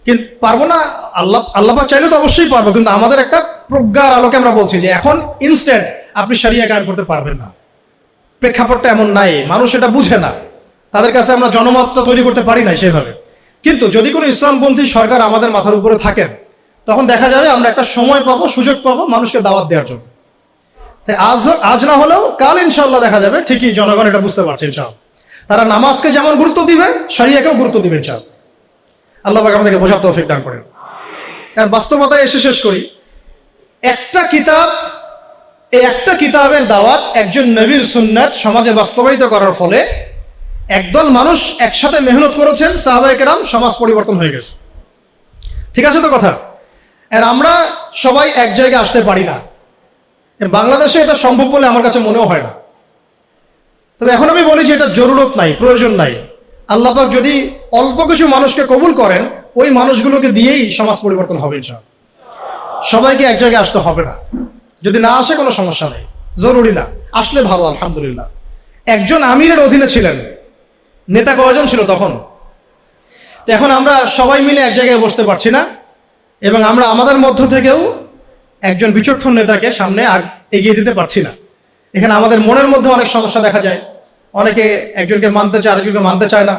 কিন্তু পারবো না, আল্লাহ পাক চাইলে তো অবশ্যই পারবো, কিন্তু আমাদের একটা প্রজ্ঞার আলোকে আমরা বলছি যে এখন ইনস্ট্যান্ট আপনি শরিয়া কায়েম করতে পারবেন না। প্রেক্ষাপটটা এমন নাই, মানুষ এটা বুঝে না, তাদের কাছে আমরা জনমতটা তৈরি করতে পারি না সেভাবে। কিন্তু যদি কোনো ইসলামপন্থী সরকার আমাদের মাথার উপরে থাকেন, তখন দেখা যাবে আমরা একটা সময় পাবো, সুযোগ পাবো মানুষকে দাওয়াত দেওয়ার জন্য। তাই আজ না হলেও কাল ইনশাআল্লাহ দেখা যাবে ঠিকই জনগণ এটা বুঝতে পারছে ইনশাআল্লাহ। তারা নামাজকে যেমন গুরুত্ব দিবে, শরিয়াকেও গুরুত্ব দিবে ইনশাআল্লাহ। আল্লাহ পাক আমাদেরকে বোঝার তৌফিক দান করেন। বাস্তবতায় এসে শেষ করি। একটা কিতাব এই একটা কিতাবের দাওয়াত, একজন নবীর সুন্নাত সমাজে বাস্তবায়িত করার ফলে একদল মানুষ একসাথে মেহনত করেছেন, সাহাবায়ে কেরাম, সমাজ পরিবর্তন হয়ে গেছে। ঠিক আছে তো কথা? আর আমরা সবাই এক জায়গায় আসতে পারি না। বাংলাদেশে এটা সম্ভব বলে আমার কাছে মনেও হয় না। তবে এখন আমি বলি যে এটা জরুরত নাই, প্রয়োজন নাই। আল্লাহ পাক যদি অল্প কিছু মানুষকে কবুল করেন, ওই মানুষগুলোকে দিয়েই সমাজ পরিবর্তন হবে ইনশাআল্লাহ। সবাইকে এক জায়গায় আসতে হবে না। যদি না আসে কোনো সমস্যা নেই, জরুরি না। আসলে ভালো, আলহামদুলিল্লাহ। একজন আমিরের অধীনে ছিলেন, নেতা কয়জন ছিল তখন? তো এখন আমরা সবাই মিলে এক জায়গায় বসতে পারছি না, এবং আমরা আমাদের মধ্য থেকেও একজন বিচক্ষণ নেতাকে সামনে এগিয়ে দিতে পারছি না। এখানে আমাদের মনের মধ্যে অনেক সমস্যা দেখা যায়। অনেকে একজনকে মানতে চায়, আরেকজনকে মানতে চায় না।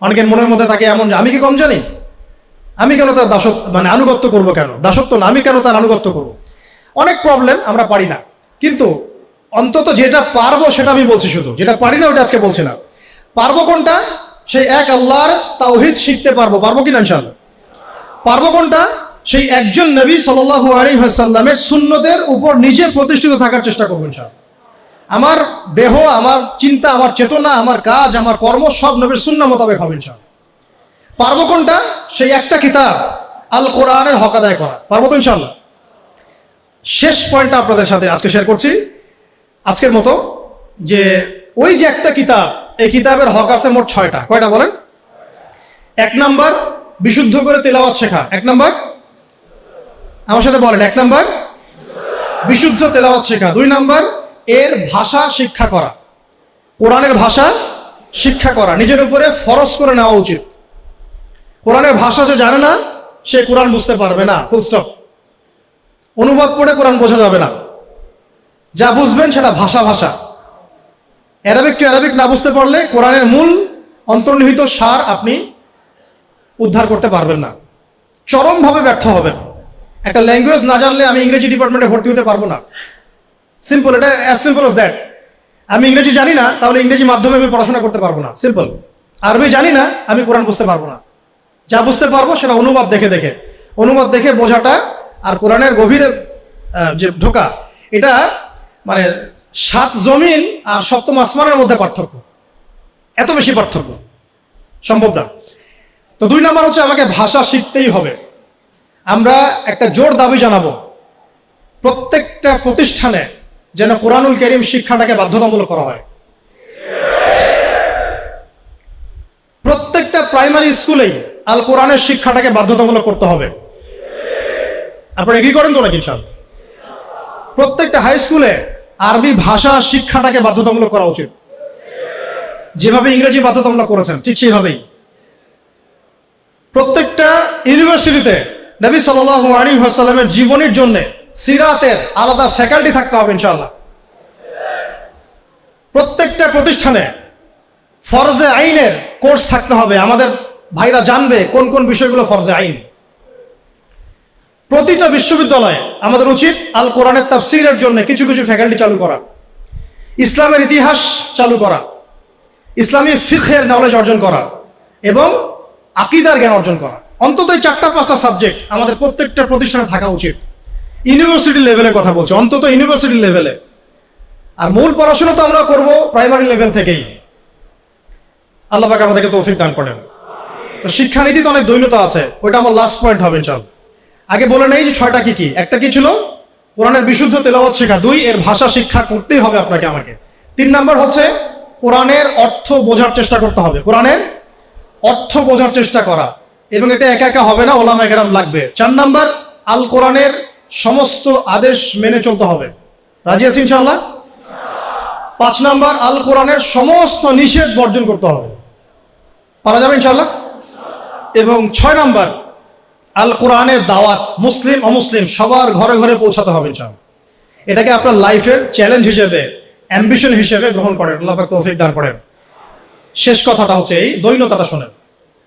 অনেকের মনের মধ্যে থাকে এমন, আমি কি কম জানি? আমি কেন তার আনুগত্য করবো? কেন দাসত্ব না, আমি কেন তার আনুগত্য করবো? অনেক প্রবলেম, আমরা পারি না। কিন্তু অন্তত যেটা পারবো সেটা আমি বলছি, শুধু যেটা পারি না ওটা আজকে বলছি না। পারবো কোনটা? সেই এক আল্লাহর তাওহীদ শিখতে পারবো। পারবো কিনা ইনশাআল্লাহ? পারবো কোনটা? সেই একজন নবী সাল্লাল্লাহু আলাইহি ওয়াসাল্লামের সুন্নতের উপর নিজে প্রতিষ্ঠিত থাকার চেষ্টা করবো ইনশাআল্লাহ। আমার দেহ, আমার চিন্তা, আমার চেতনা, আমার কাজ, আমার কর্ম সব নবীর সুন্নাহ মোতাবেক হবে ইনশাআল্লাহ। পারবো কোনটা? সেই একটা কিতাব আল কোরআনের হক আদায় করা। পারবো তো ইনশাআল্লাহ? শেষ পয়েন্টটা আপনাদের সাথে আজকে শেয়ার করছি আজকের মতো, যে ওই যে একটা কিতাব, এই কিতাবের হক আছে মোট 6টা। কয়টা বলেন? 1 নাম্বার, বিশুদ্ধ করে তেলাওয়াত শেখা। 1 নাম্বার, আমার সাথে বলেন, 1 নাম্বার বিশুদ্ধ তেলাওয়াত শেখা। 2 নাম্বার এর ভাষা শিক্ষা করা, কোরআনের ভাষা শিক্ষা করা, নিজের উপরে ফরজ করে নেওয়া উচিত। কোরআনের ভাষা যে জানে না, সে কোরআন বুঝতে পারবে না, ফুল স্টপ। অনুবাদ পড়ে কোরআন বোঝা যাবে না। যা বুঝবেন সেটা ভাষা। অ্যারাবিক টু অ্যারাবিক না বুঝতে পারলে কোরআনের মূল অন্তর্নিহিত সার আপনি উদ্ধার করতে পারবেন না, চরমভাবে ব্যর্থ হবেন। একটা ল্যাঙ্গুয়েজ না জানলে আমি ইংরেজি ডিপার্টমেন্টে ভর্তি হতে পারবো না। সিম্পল, এটা অ্যাজ সিম্পল অ্যাজ দ্যাট। আমি ইংরেজি জানি না, তাহলে ইংরেজি মাধ্যমে আমি পড়াশোনা করতে পারবো না, সিম্পল। আরবি জানি না, আমি কোরআন বুঝতে পারবো না। যা বুঝতে পারবো সেটা অনুবাদ দেখে বোঝাটা, আর কোরআনের গভীরে যে ঢোকা, এটা 7 জমিন আর 7ম আসমানের মধ্যে পার্থক্য, এত বেশি পার্থক্য, সম্ভব না। তো 2 নাম্বার হচ্ছে আমাকে ভাষা শিখতেই হবে। আমরা একটা জোর দাবি জানাবো, প্রত্যেকটা প্রতিষ্ঠানে যেন কোরআনুল কারীম শিক্ষাটাকে বাধ্যতামূলক করা হয়। প্রত্যেকটা প্রাইমারি স্কুলেই আল কোরআনের শিক্ষাটাকে বাধ্যতামূলক করতে হবে। আপনারা এগ্রি করেন তো নাকি ইনশাআল্লাহ? প্রত্যেকটা হাই স্কুলে আরবি ভাষা শিক্ষাটাকে বাধ্যতামূলক করা উচিত। যেভাবে ইংরেজি বাধ্যতামূলক করেছেন ঠিক সেইভাবেই। প্রত্যেকটা ইউনিভার্সিটিতে নবী সাল্লাল্লাহু আলাইহি ওয়াসাল্লামের জীবনীর জন্য সিরাতের আলাদা ফ্যাকাল্টি থাকতে হবে ইনশাআল্লাহ। প্রত্যেকটা প্রতিষ্ঠানে ফরজে আইনের কোর্স থাকতে হবে। আমাদের ভাইরা জানবে কোন কোন বিষয়গুলো ফরজে আইন। প্রতিটা বিশ্ববিদ্যালয়ে আমাদের উচিত আল কোরআনের তাফসীরের জন্য কিছু কিছু ফ্যাকাল্টি চালু করা, ইসলামের ইতিহাস চালু করা, ইসলামী ফিকহের নলেজ অর্জন করা, এবং আকীদার জ্ঞান অর্জন করা। অন্তত এই 4-5টা সাবজেক্ট আমাদের প্রত্যেকটা প্রতিষ্ঠানে থাকা উচিত। ইউনিভার্সিটি লেভেলের কথা বলছি, অন্তত ইউনিভার্সিটি লেভেলে। আর মূল পড়াশোনা তো আমরা করব প্রাইমারি লেভেল থেকেই। আল্লাহ পাক আমাদেরকে তৌফিক দান করেন। তো শিক্ষানীতিতে অনেক দৈন্যতা আছে, ওইটা আমার লাস্ট পয়েন্ট হবে ইনশাআল্লাহ। আগে বলে নেই যে 6টা কি কি। একটা কি ছিল? কোরআনের বিশুদ্ধ তেলাওয়াত শেখা। 2, এর ভাষা শিক্ষা করতেই হবে আপনাকে আমাকে। 3 নাম্বার হচ্ছে কোরআনের অর্থ বোঝার চেষ্টা করতে হবে, কোরআনের অর্থ বোঝার চেষ্টা করা, এবং এটা একা একা হবে না, ওলামায়ে কেরাম লাগবে। 4 নাম্বার আল কোরআনের সমস্ত আদেশ মেনে চলতে হবে। রাজি আছি ইনশাআল্লাহ? 5 নাম্বার আল কোরআনের সমস্ত নিষেধ বর্জন করতে হবে। পারা যাবে ইনশাআল্লাহ? এবং 6 নাম্বার আল কোরআনের দাওয়াত মুসলিম অমুসলিম সবার ঘরে ঘরে পৌঁছাতে হবে ইনশাআল্লাহ। এটাকে আপনার লাইফের চ্যালেঞ্জ হিসেবে, অ্যাম্বিশন হিসেবে গ্রহণ করেন। আল্লাহ পাক তৌফিক দান করেন। শেষ কথাটা হচ্ছে এই দৈন্যতাটা শোনেন।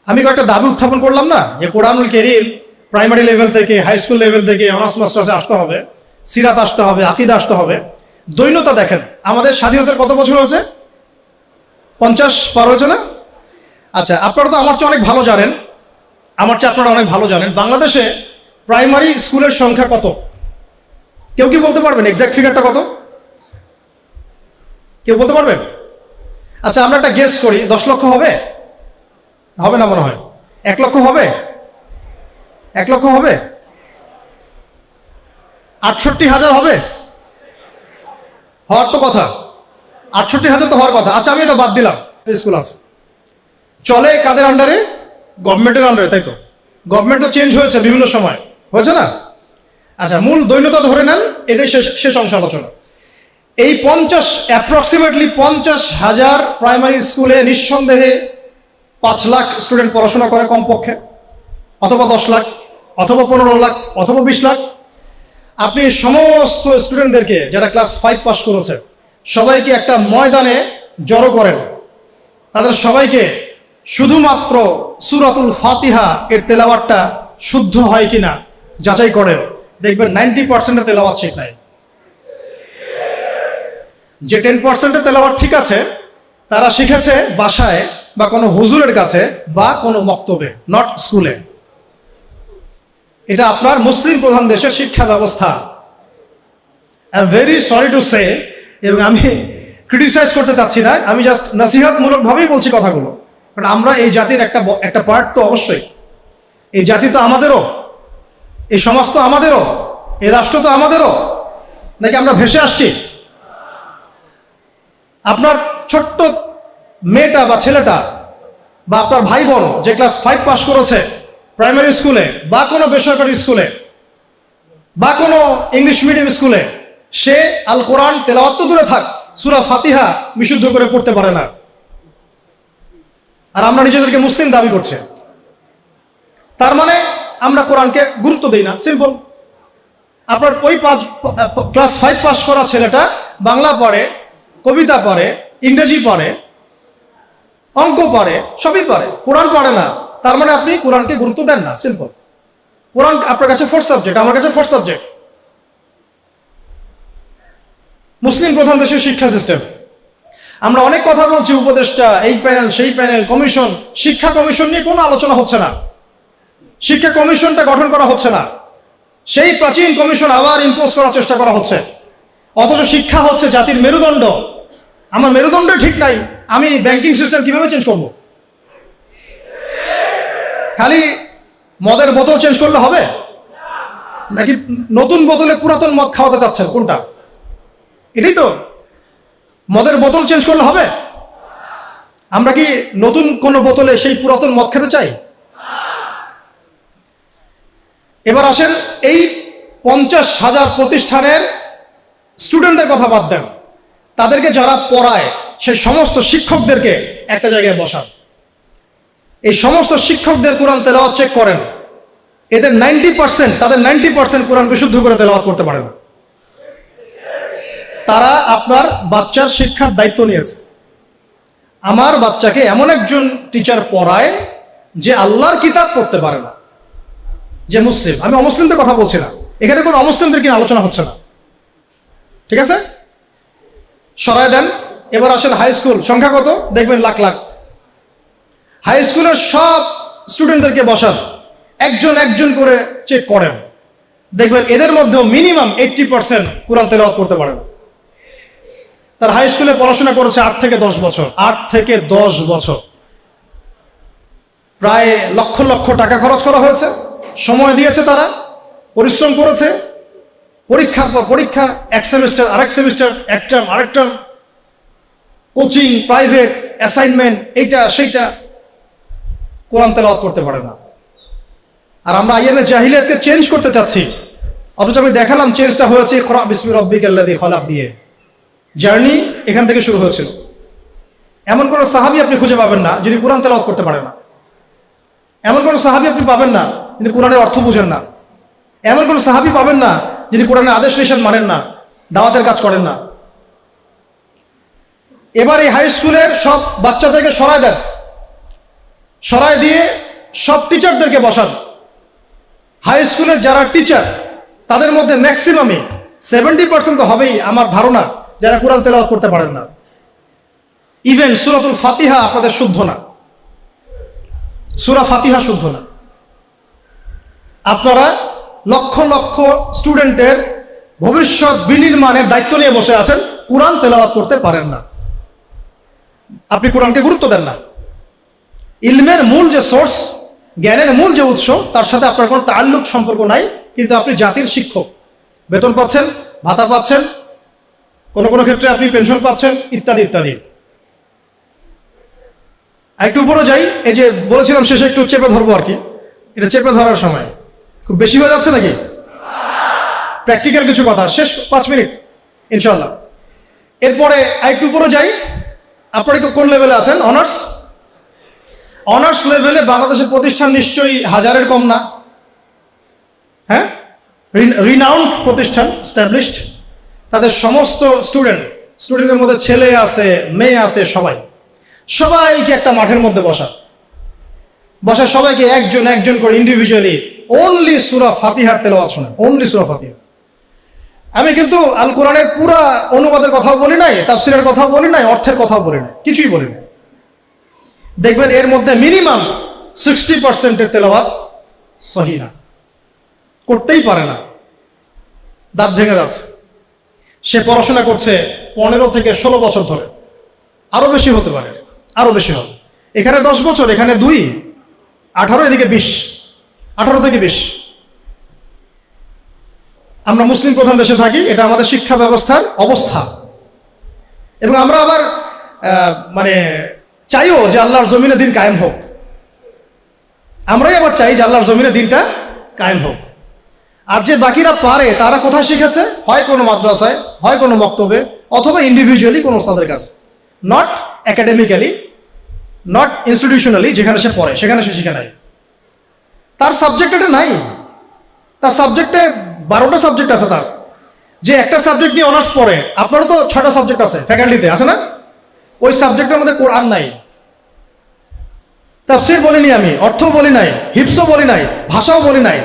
আমি কয়েকটা দাবি উত্থাপন করলাম না, যে কোরআনুল কারীম প্রাইমারি লেভেল থেকে, হাই স্কুল লেভেল থেকে অনার্স মাস্টার্সে আসতে হবে, সিরাত আসতে হবে, আকীদা আসতে হবে। দৈন্যতা দেখেন, আমাদের স্বাধীনতার কত বছর হয়েছে? 50 পার হয়েছে না? আচ্ছা, আপনারা তো আমার চেয়ে অনেক ভালো জানেন, আপনারা অনেক ভালো জানেন বাংলাদেশে প্রাইমারি স্কুলের সংখ্যা কত? কেউ কি বলতে পারবেন এক্সাক্ট ফিগারটা কত? কেউ বলতে পারবেন? আচ্ছা, আমরা একটা গেস করি, 10 লক্ষ হবে? হবে না মনে হয়। 1 লক্ষ হবে? 1 লক্ষ হবে? 68,000 হবে? হওয়ার তো কথা, 68,000 তো হওয়ার কথা। আচ্ছা, আমি এটা বাদ দিলাম, স্কুল আছে, চলে কাদের আন্ডারে? গভর্নমেন্টের আন্ডারে, তাই তো? গভর্নমেন্ট তো চেঞ্জ হয়েছে বিভিন্ন সময়, হয়েছে না? আচ্ছা, মূল দৈন্যতা ধরে নেন, এটাই শেষ অংশ আলোচনা। এই অ্যাপ্রক্সিমেটলি 50,000 প্রাইমারি স্কুলে নিঃসন্দেহে 5 লাখ স্টুডেন্ট পড়াশোনা করে কমপক্ষে, অথবা 10 লাখ, অথবা 15 লাখ, অথবা 20 লাখ। আপনি সমস্ত স্টুডেন্টদেরকে যারা ক্লাস 5 পাস করেছে সবাইকে একটা ময়দানে জড়ো করেন, তাদের সবাইকে শুধুমাত্র সূরাতুল ফাতিহা এর তেলাওয়াতটা শুদ্ধ হয় কিনা যাচাই করেন, দেখবেন 90% এর তেলাওয়াত ঠিক নাই। যে 10% এর তেলাওয়াত ঠিক আছে তারা শিখেছে বাসায় বা কোনো হুজুরের কাছে বা কোনো বক্তব্যে, নট স্কুলে। এটা আপনার মুসলিম প্রধান দেশের শিক্ষা ব্যবস্থা। I am very sorry to say, এবং আমি ক্রিটিসাইজ করতে চাচ্ছি না, আমি জাস্ট নসিহতমূলকভাবেই বলছি কথাগুলো। কারণ আমরা এই জাতির একটা পার্ট তো অবশ্যই। এই জাতি তো আমাদেরও, এই সমাজ তো আমাদেরও, এই রাষ্ট্র তো আমাদেরও, নাকি আমরা ভেসে আসছি? আপনার ছোট্ট মেয়েটা বা ছেলেটা বা আপনার ভাই বোন যে ক্লাস 5 পাস করেছে প্রাইমারি স্কুলে বা কোনো বেসরকারি স্কুলে বা কোনো ইংলিশ মিডিয়াম স্কুলে, সে আল কোরআন তেলাওয়াত তো দূরে থাক, সূরা ফাতিহা বিশুদ্ধ করে পড়তে পারে না। আর আমরা নিজেদেরকে মুসলিম দাবি করছি, তার মানে আমরা কোরআনকে গুরুত্ব দিই না। সিম্পল। আপনার ওই ক্লাস 5 পাস করা ছেলেটা বাংলা পড়ে, কবিতা পড়ে, ইংরেজি পড়ে, অঙ্ক পড়ে, সবই পড়ে, কোরআন পড়ে না, তার মানে আপনি কোরআনকে গুরুত্ব দেন না। সিম্পল। কোরআন আপনার কাছে 4th সাবজেক্ট, আমার কাছে 4th সাবজেক্ট। মুসলিম প্রধান দেশের শিক্ষা সিস্টেম। আমরা অনেক কথা বলছি, উপদেষ্টা, এই প্যানেল, সেই প্যানেল, কমিশন। শিক্ষা কমিশন নিয়ে কোনো আলোচনা হচ্ছে না, শিক্ষা কমিশনটা গঠন করা হচ্ছে না, সেই প্রাচীন কমিশন আবার ইম্পোজ করার চেষ্টা করা হচ্ছে। অথচ শিক্ষা হচ্ছে জাতির মেরুদণ্ড। আমার মেরুদণ্ড ঠিক নাই, আমি ব্যাংকিং সিস্টেম কিভাবে চেঞ্জ করব? খালি মদের বোতল চেঞ্জ করলে হবে, নাকি নতুন বোতলে পুরাতন মদ খাওয়াতে চাচ্ছেন? কোনটা? এটাই তো। মদের বোতল চেঞ্জ করলে হবে? আমরা কি নতুন কোন বোতলে সেই পুরাতন মদ খেতে চাই? এবার আসেন, এই 50,000 প্রতিষ্ঠানের স্টুডেন্টদের কথা বাদ দেন, তাদেরকে যারা পড়ায় সেই সমস্ত শিক্ষকদেরকে একটা জায়গায় বসান। এই সমস্ত শিক্ষকদের কোরআন তেলাওয়াত চেক করেন, এদের 90%, তাদের 90% কোরআন বিশুদ্ধ করে তেলাওয়াত করতে পারে না। তারা আপনার বাচ্চার শিক্ষার দায়িত্ব নিয়েছে। আমার বাচ্চাকে এমন একজন টিচার পড়ায় যে আল্লাহর কিতাব পড়তে পারে না, যে মুসলিম। আমি অমুসলিমদের কথা বলছি না, এখানে কোনো অমুসলিমদের কি আলোচনা হচ্ছে না, ঠিক আছে? সরায় দেন। এবার আসেন হাই স্কুল, সংখ্যা কত? দেখবেন লাখ লাখ। হাই স্কুলের সব স্টুডেন্টদেরকে বসান, একজন একজন করে চেক করেন, দেখবেন এদের মধ্যেও মিনিমাম 80% কোরআন তেলাওয়াত করতে পারে না। তার হাই স্কুলে পড়াশোনা করেছে 8 থেকে 10 বছর, 8 থেকে 10 বছর, প্রায় লক্ষ লক্ষ টাকা খরচ করা হয়েছে, সময় দিয়েছে, তারা পরিশ্রম করেছে, পরীক্ষার পর পরীক্ষা, এক সেমিস্টার আরেক সেমিস্টার, এক টার্ম আরেক টার্ম, কোচিং, প্রাইভেট, অ্যাসাইনমেন্ট, এইটা সেইটা, কোরআন তেলাওয়াত করতে পারে না। আর আমরা আইএমএ জাহিলিয়াতকে চেঞ্জ করতে চাচ্ছি, অথচ আমি দেখালাম চেঞ্জটা হয়েছে ইকরা বিসমি রাব্বিকাল্লাযী খলাক দিয়ে। জার্নি এখান থেকে শুরু হয়েছিল। এমন কোন সাহাবী আপনি খুঁজে পাবেন না যিনি কোরআন তেলাওয়াত করতে পারে না। এমন কোন সাহাবী আপনি পাবেন না যিনি কোরআনের অর্থ বুঝেন না। এমন কোন সাহাবী পাবেন না যিনি কোরআনের আদেশ নিষেধ মানেন না, দাওয়াতের কাজ করেন না। এবার এই হাই স্কুলের সব বাচ্চাদেরকে সরায় দেন, সরায় দিয়ে সব টিচারদেরকে বসান। হাই স্কুলের যারা টিচার তাদের মধ্যে ম্যাক্সিমামই 70% তো হবেই আমার ধারণা যারা কোরআন তেলাওয়াত করতে পারেন না। ইভেন সূরাতুল ফাতিহা আপনাদের শুদ্ধ না, সূরা ফাতিহা শুদ্ধ না। আপনারা লক্ষ লক্ষ স্টুডেন্টের ভবিষ্যৎ বিনির্মাণের দায়িত্ব নিয়ে বসে আছেন, কোরআন তেলাওয়াত করতে পারেন না। আপনি কোরআনকে গুরুত্ব দেন না। ইলমের মূল যে সোর্স, জ্ঞানের মূল যে উৎস, তার সাথে আপনার কোনো তাল্লুক সম্পর্ক নাই, কিন্তু আপনি জাতির শিক্ষক, বেতন পাচ্ছেন, ভাতা পাচ্ছেন, কোনো কোনো ক্ষেত্রে আপনি পেনশন পাচ্ছেন, ইত্যাদি ইত্যাদি। একটু উপরে যাই, এই যে বলেছিলাম শেষে একটু চেপে ধরবো আর কি, এটা চেপে ধরার সময় খুব বেশি হয়ে যাচ্ছে নাকি? প্র্যাকটিক্যাল কিছু কথা, শেষ 5 মিনিট ইনশাল্লাহ। এরপরে একটু উপরে যাই, আপনারা কোন লেভেলে আছেন? অনার্স। অনার্স লেভেলে বাংলাদেশের প্রতিষ্ঠান নিশ্চয়ই হাজারের কম না, হ্যাঁ? রিনাউন্ড প্রতিষ্ঠান, স্ট্যাবলিশড। তাদের সমস্ত স্টুডেন্টের মধ্যে ছেলে আছে, মেয়ে আছে, সবাইকে একটা মাঠের মধ্যে বসা সবাইকে একজন একজন করে ইন্ডিভিজুয়ালি অনলি সূরা ফাতিহার তেলাওয়াত শোনেন, অনলি সূরা ফাতিহা। আমি কিন্তু আল কোরআনের পুরা অনুবাদের কথাও বলি নাই, তাফসিরের কথাও বলি নাই, অর্থের কথাও বলি নাই, কিছুই বলি নাই। দেখবেন এর মধ্যে মিনিমাম 60% তেলাওয়াত সহিহ না, করতেই পারে না, দাঁত ভেঙে যাচ্ছে। সে পড়াশোনা করছে 15 থেকে 16 বছর ধরে, আরো বেশি হতে পারে, আরো বেশি হবে। এখানে 10 বছর, এখানে 2, 18, এদিকে 20, 18 থেকে 20। আমরা মুসলিম প্রধান দেশে থাকি, এটা আমাদের শিক্ষা ব্যবস্থার অবস্থা। এবং আমরা আবার মানে চাইও যে আল্লাহর জমিনে দিন কায়েম হোক। আমরাই আবার চাই যে আল্লাহর জমিনে দিনটা কায়েম হোক। আর যে বাকিরা পারে তারা কোথায় শিখেছে? হয় কোনো মাদ্রাসায়, হয় কোনো মক্তবে, অথবা ইন্ডিভিজুয়ালি কোনো ওস্তাদের কাছে। নট একাডেমিক্যালি, নট ইনস্টিটিউশনালি, যেখানে সে পড়ে সেখানে সে শিখে নাই। তার সাবজেক্ট এটা নাই, তার সাবজেক্টে 12টা সাবজেক্ট আছে। তার যে একটা সাবজেক্ট নিয়ে অনার্স পড়ে, আপনারও তো 6টা সাবজেক্ট আছে ফ্যাকাল্টিতে, আছে না? ওই সাবজেক্টের মধ্যে কোরআন নাই, তাফসীর বলিনি আমি, অর্থও বলি নাই, হিফজও বলি নাই, ভাষাও বলি নাই,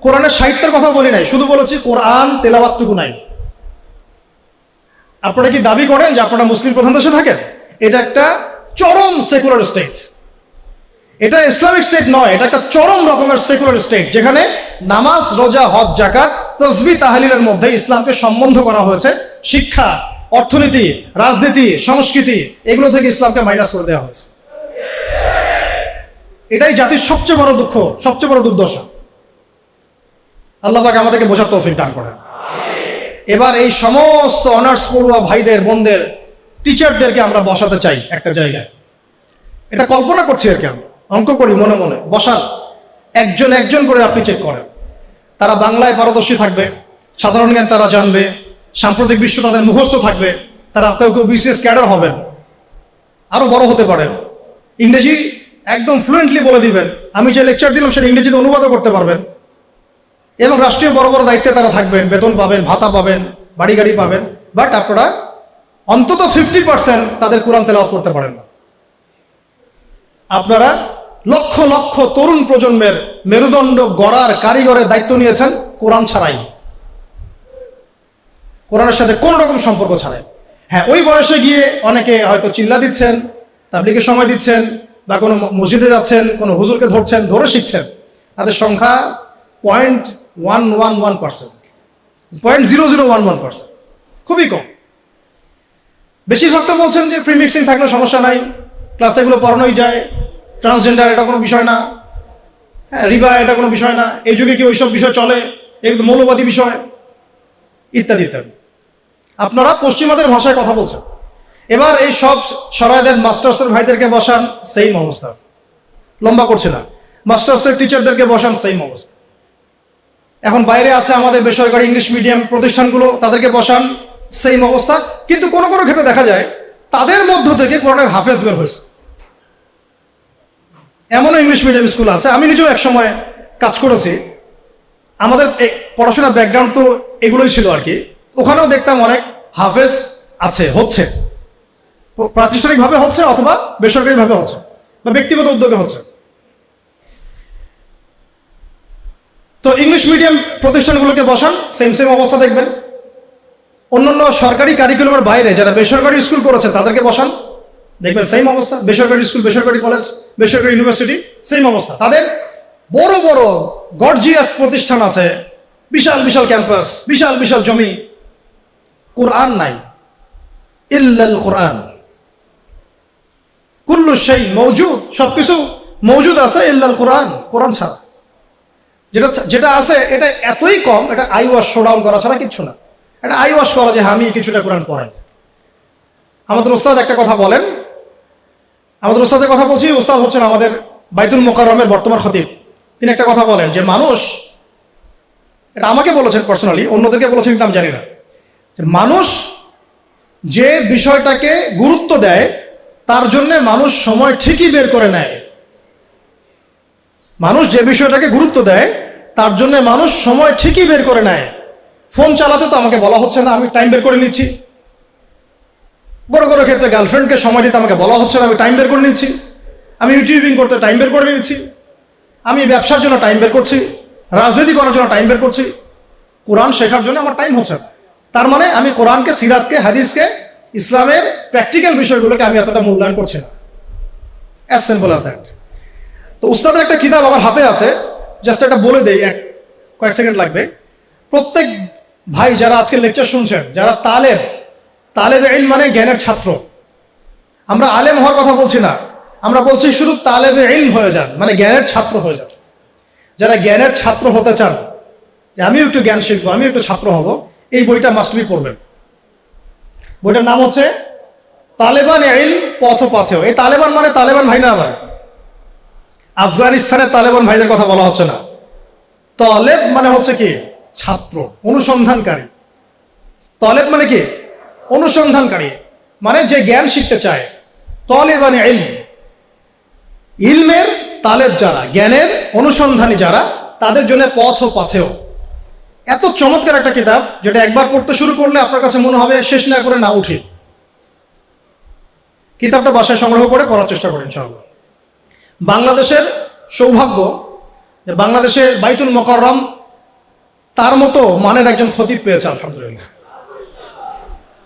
কোরআনের সাহিত্যের কথা বলি নাই, শুধু বলেছি কোরআন তেলাওয়াতটুকু নাই। আপনারা কি দাবি করেন যে আপনারা মুসলিম প্রধান দেশে থাকেন? এটা একটা চরম সেকুলার স্টেট, এটা ইসলামিক স্টেট নয়, এটা একটা চরম রকমের সেকুলার স্টেট, যেখানে নামাজ, রোজা, হজ, যাকাত, তাসবিহ, তাহলিলের মধ্যে ইসলামকে সম্বন্ধ করা হয়েছে। শিক্ষা, অর্থনীতি, রাজনীতি, সংস্কৃতি, এগুলো থেকে ইসলামকে মাইনাস করে দেওয়া হয়েছে। এটাই জাতির সবচেয়ে বড় দুঃখ, সবচেয়ে বড় দুর্দশা। আল্লাহ পাক আমাদেরকে বোঝার তৌফিক দান করেন। এবার এই সমস্ত অনার্স পড়ুয়া ভাইদের, বোনদের, টিচারদেরকে আমরা বসাতে চাই একটা জায়গায়। এটা কল্পনা করছি আর কি, আমরা অঙ্ক করি মনে মনে। বসান, একজন একজন করে আপনি চেক করেন। তারা বাংলায় পারদর্শী থাকবে, সাধারণ জ্ঞান তারা জানবে, সাম্প্রতিক বিশ্ব তাদের মুখস্থ থাকবে, তারা কেউ কেউ বিসিএস ক্যাডার হবেন, আরো বড় হতে পারেন। ইংরেজি একদম ফ্লুয়েন্টলি বলে দিবেন, আমি যে লেকচার দিলাম সেটা ইংরেজিতে অনুবাদও করতে পারবেন। এবং রাষ্ট্রীয় বড় বড় দায়িত্বে তারা থাকবেন, বেতন পাবেন, ভাতা পাবেন, বাড়ি গাড়ি পাবেন। বাট আপনারা অন্তত 50% তাদের কোরআন তেলাওয়াত করতে পারেন না। আপনারা লক্ষ লক্ষ তরুণ প্রজন্মের মেরুদণ্ড গড়ার কারিগরের দায়িত্ব নিয়েছেন কোরআন ছাড়াই, কোরআনের সাথে কোন রকম সম্পর্ক ছাড়াই। হ্যাঁ, ওই বয়সে গিয়ে অনেকে হয়তো চিল্লা দিচ্ছেন, তাবলীগে সময় দিচ্ছেন, বা কোনো মসজিদে যাচ্ছেন, কোনো হুজুরকে ধরছেন, ধরে শিখছেন। তাদের সংখ্যা 0.111%, 0.0011%, খুবই কম। বেশিরভাগ তো বলছেন যে ফ্রি মিক্সিং থাকলে সমস্যা নাই, ক্লাসে এগুলো পড়ানোই যায়, ট্রান্সজেন্ডার এটা কোনো বিষয় না, হ্যাঁ, রিবা এটা কোনো বিষয় না, এই যুগে কি ওইসব বিষয় চলে, এগুলো মৌলবাদী বিষয়, ইত্যাদি ইত্যাদি। আপনারা পশ্চিমাদের ভাষায় কথা বলছেন। এবার এই সব সরাইদের মাস্টার্সের ভাইদেরকে বসান, সেম অবস্থা। লম্বা করছে না, মাস্টার্সের টিচারদেরকে বসান, সেম অবস্থা। এখন বাইরে আছে আমাদের বেসরকারি ইংলিশ মিডিয়াম প্রতিষ্ঠানগুলো, তাদেরকে বসান, সেম অবস্থা। কিন্তু কোনো কোনো ক্ষেত্রে দেখা যায় তাদের মধ্য থেকে কোরআনের হাফেজ বের হয়েছে। এমনও ইংলিশ মিডিয়াম স্কুল আছে, আমি নিজেও এক সময় কাজ করেছি। আমাদের পড়াশোনার ব্যাকগ্রাউন্ড তো এগুলোই ছিল আর কি। ওখানেও দেখতাম অনেক হাফেজ আছে, হচ্ছে, প্রাতিষ্ঠানিকভাবে হচ্ছে, অথবা বেসরকারিভাবে হচ্ছে, বা ব্যক্তিগত উদ্যোগে হচ্ছে। তো ইংলিশ মিডিয়াম প্রতিষ্ঠানগুলোকে বসান, সেম সেম অবস্থা দেখবেন। অন্যান্য সরকারি কারিকুলামের বাইরে যারা বেসরকারি স্কুল করেছেন তাদেরকে বসান, দেখবেন সেম অবস্থা। বেসরকারি স্কুল, বেসরকারি কলেজ, বেসরকারি ইউনিভার্সিটি, সেম অবস্থা। তাদের বড় বড় গর্জিয়াস প্রতিষ্ঠান আছে, বিশাল বিশাল ক্যাম্পাস, বিশাল বিশাল জমি, কোরআন নাই। ইল্লাল কোরআন, কুল্লু শাই মওজুদ, সবকিছু মওজুদ আছে ইল্লাল কোরআন, কোরআন ছাড়া। যেটা আছে এটা এতই কম, এটা আই ওয়াশ শোডাউন করা ছাড়া কিচ্ছু না। এটা আই ওয়াশ করা যে আমি কিছুটা কোরআন পড়াই। আমাদের ওস্তাদ একটা কথা বলেন, আমাদের ওস্তাদের কথা বলছি, ওস্তাদ হচ্ছেন আমাদের বাইতুল মোকাররমের বর্তমান খতিব। তিনি একটা কথা বলেন যে মানুষ, এটা আমাকে বলেছেন পার্সোনালি, অন্যদেরকে বলেছেন নাম জানি না, যে মানুষ যে বিষয়টাকে গুরুত্ব দেয় তার জন্য মানুষ সময় ঠিকই বের করে নেয়। মানুষ যে বিষয়টাকে গুরুত্ব দেয় তার জন্য মানুষ সময় ঠিকই বের করে নেয়। ফোন চালাতে তো আমাকে বলা হচ্ছে না, আমি টাইম বের করে নিচ্ছি। বড় বড় ক্ষেত্রে গার্লফ্রেন্ডকে সময় দিতে আমাকে বলা হচ্ছে না, আমি টাইম বের করে নিচ্ছি। আমি ইউটিউবিং করতে টাইম বের করে নিচ্ছি। আমি ব্যবসার জন্য টাইম বের করছি, রাজনীতি করার জন্য টাইম বের করছি। কোরআন শেখার জন্য আমার টাইম হচ্ছে না। তার মানে আমি কোরআনকে, সিরাতকে, হাদিসকে, ইসলামের প্র্যাকটিক্যাল বিষয়গুলোকে আমি এতটা মূল্যায়ন করছি না। As simple as that. তো উস্তাদের একটা কিতাব আমার হাতে আছে, জাস্ট একটা বলে দেই, কয়েক সেকেন্ড লাগবে। প্রত্যেক ভাই যারা আজকে লেকচার শুনছেন, যারা তালেব ইলম মানে জ্ঞানের ছাত্র, আমরা আলেম হওয়ার কথা বলছি না, আমরা বলছি শুধু তালেবে ইলম হয়ে যান, মানে জ্ঞানের ছাত্র হয়ে যান। যারা জ্ঞানের ছাত্র হতে চান, যে আমি একটু জ্ঞান শিখবো, আমি একটু ছাত্র হব, এই বইটা মাস্ট বি পড়বেন। বইটার নাম হচ্ছে তালেবান ইলম পথ পাথেয়। এই তালেবান মানে তালেবান ভাই না, আবার আফগানিস্তানের তালেবান ভাইদের কথা বলা হচ্ছে না। তালেব মানে হচ্ছে কি? ছাত্র, অনুসন্ধানকারী। তালেব মানে কি? অনুসন্ধানকারী, মানে যে জ্ঞান শিখতে চায়। তালেবান ইলম, ইলমের তালেব যারা, জ্ঞানের অনুসন্ধানী যারা, তাদের জন্য পথ ও পাথেয়। এত চমৎকার একটা কিতাব, যেটা একবার পড়তে শুরু করলে আপনার কাছে মনে হবে শেষ না করে না উঠি। কিতাবটা বাসায় সংগ্রহ করে পড়ার চেষ্টা করেন ইনশাআল্লাহ। বাংলাদেশের সৌভাগ্য যে বাংলাদেশে বাইতুল মোকাররম তার মতো মানের একজন খতিব পেয়েছে, আলহামদুলিল্লাহ।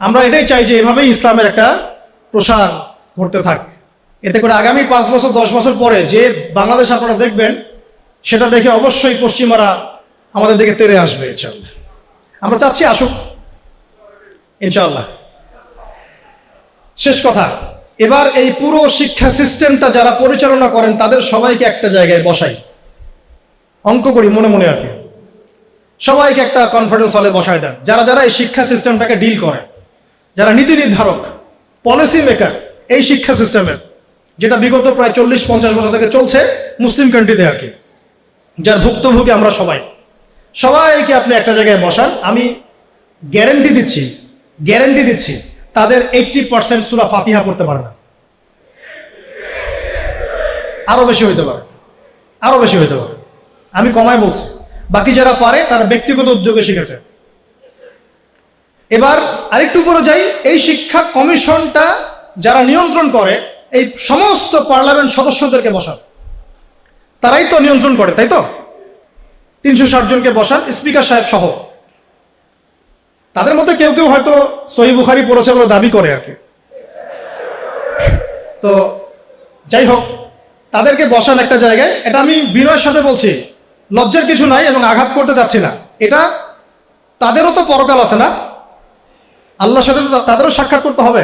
আমরা এটাই চাই যে এভাবেই ইসলামের একটা প্রসার ঘটতে থাক। এতে করে আগামী 5 বছর 10 বছর পরে যে বাংলাদেশ আপনারা দেখবেন, সেটা দেখে অবশ্যই পশ্চিমারা আমাদের দিকে তেড়ে আসবে ইনশাআল্লাহ। আমরা চাচ্ছি আসুক ইনশাআল্লাহ। শেষ কথা, এবার এই পুরো শিক্ষা সিস্টেমটা যারা পরিচালনা করেন তাদের সবাইকে একটা জায়গায় বসাই, অঙ্ক করি মনে মনে আর কি, সবাইকে একটা কনফারেন্স হলে বসায় দেন। যারা যারা এই শিক্ষা সিস্টেমটাকে ডিল করে, যারা নীতি নির্ধারক, পলিসি মেকার এই শিক্ষা সিস্টেমের, যেটা বিগত প্রায় 40-50 বছর থেকে চলছে মুসলিম কান্ট্রিতে আর কি, যার ভুক্তভোগী আমরা সবাইকে আপনি একটা জায়গায় বসান। আমি গ্যারেন্টি দিচ্ছি তাদের 80% সূরা ফাতিহা পড়তে পারে না, আরো বেশি হইতে পারে। আমি কমায় বলছি, বাকি যারা পারে তারা ব্যক্তিগত উদ্যোগে শিখেছে। এবার আরেকটু পরে যাই, এই শিক্ষা কমিশনটা যারা নিয়ন্ত্রণ করে, এই সমস্ত পার্লামেন্ট সদস্যদেরকে বসান, তারাই তো নিয়ন্ত্রণ করে, তাই তো? 360 জনকে বসান, স্পিকার সাহেব সহ। তাদের মধ্যে কেউ কেউ হয়তো সহিহ বুখারী পড়েছে বলে দাবি করে আর কি। তো যাই হোক, তাদেরকে বসান একটা জায়গায়। এটা আমি বিনয়ের সাথে বলছি, লজ্জার কিছু নাই এবং আঘাত করতে যাচ্ছি না। এটা তাদেরও তো পরকাল আছে না, আল্লাহর সাথে তো তাদেরও সাক্ষাৎ করতে হবে।